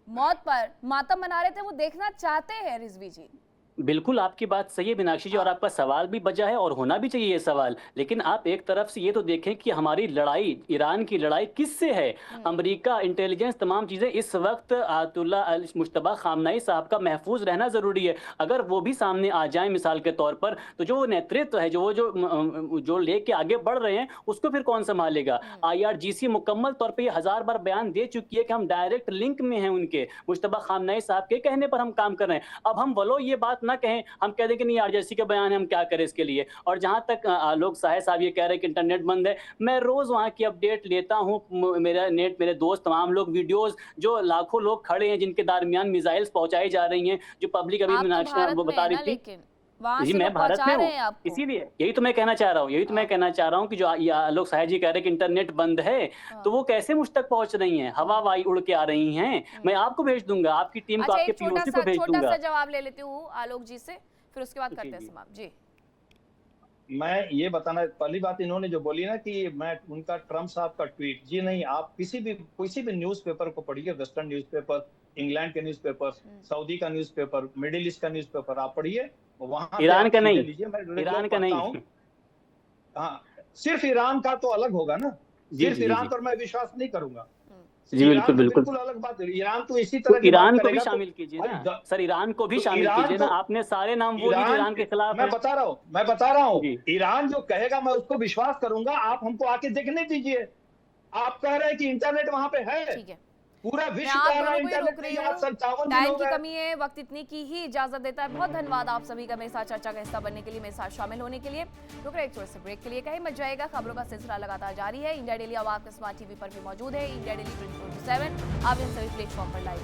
मौत पर मातम मना रहे थे, वो देखना चाहते हैं। रिजवी जी, बिल्कुल आपकी बात सही है मीनाक्षी जी, और आपका सवाल भी बजा है और होना भी चाहिए ये सवाल। लेकिन आप एक तरफ से ये तो देखें कि हमारी लड़ाई, ईरान की लड़ाई किससे है? अमेरिका, इंटेलिजेंस, तमाम चीज़ें इस वक्त आयतुल्लाह मुज्तबा खामनेई साहब का महफूज रहना ज़रूरी है। अगर वो भी सामने आ जाए मिसाल के तौर पर, तो जो नेतृत्व है, जो लेके आगे बढ़ रहे हैं, उसको फिर कौन संभालेगा? IRGC मुकम्मल तौर पर ये 1000 बार बयान दे चुकी है कि हम डायरेक्ट लिंक में हैं उनके, मुज्तबा खामनेई साहब के कहने पर हम काम कर रहे हैं। अब हम वलो ये बात ना कहें, हम कह दें कि नहीं IRGC का बयान है, हम क्या करें इसके लिए। और जहां तक आलोक साहे साहब ये कह रहे हैं कि इंटरनेट बंद है, मैं रोज वहां की अपडेट लेता हूं। मेरे दोस्त तमाम लोग वीडियोस, जो लाखों लोग खड़े हैं जिनके दरमियान मिसाइल्स पहुंचाई जा रही हैं, जो पब्लिक अभी वो बता रही थी जी, मैं भारत में हूँ, इसीलिए यही तो मैं कहना चाह रहा हूँ कि जो आलोक साहे जी कह रहे हैं कि इंटरनेट बंद है, तो वो कैसे मुझ तक पहुंच रही हैं? हवा वाई उड़ के आ रही हैं। मैं आपको भेज दूंगा, आपकी टीम को, आपके POC को भेज दूंगा। छोटा सा जवाब ले लेती हूँ आलोक जी से, फिर उसके बाद करते हैं समाप्त। जी, मैं ये बताना, पहली बात इन्होंने जो बोली ना कि मैं उनका ट्रम्प साहब का ट्वीट, जी नहीं, आप किसी भी न्यूज़पेपर को पढ़िए, वेस्टर्न न्यूज़पेपर, इंग्लैंड के न्यूज़पेपर, सऊदी का न्यूज़पेपर, मिडिल ईस्ट का न्यूज़पेपर आप पढ़िए, वहां ईरान का नहीं, ईरान का नहीं। हाँ, सिर्फ ईरान का तो अलग होगा ना, सिर्फ ईरान पर मैं विश्वास नहीं करूंगा जी। बिल्कुल अलग बात है। ईरान तो इसी तरह की ईरान बात को भी करेगा, शामिल कीजिए ना सर, ईरान को भी शामिल कीजिए ना। आपने सारे नाम वो ईरान के खिलाफ मैं बता रहा हूँ ईरान जो कहेगा मैं उसको विश्वास करूंगा। आप हमको आके देखने दीजिए। आप कह रहे हैं कि इंटरनेट वहां पे है, ठीक है, पूरा विश्व कह रहा है इंटरनेट में। 57 टाइम की कमी है, वक्त इतनी की ही इजाजत देता है। बहुत धन्यवाद आप सभी का मेरे साथ चर्चा का हिस्सा बनने के लिए, मेरे साथ शामिल होने के लिए। रुक रहे एक छोटे से ब्रेक के लिए, कहीं मत जाएगा, खबरों का सिलसिला लगातार जारी है। इंडिया डेली अब आपके स्मार्ट टीवी पर भी मौजूद है। इंडिया डेली 24/7 आप इन सभी प्लेटफॉर्म पर लाइव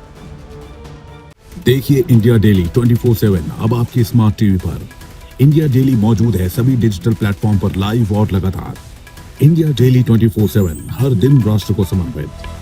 देखिए। इंडिया डेली 24/7 अब आपकी स्मार्ट टीवी पर। इंडिया डेली मौजूद है सभी डिजिटल प्लेटफॉर्म पर लाइव और लगातार। इंडिया डेली 24/7 हर दिन राष्ट्र को समर्पित।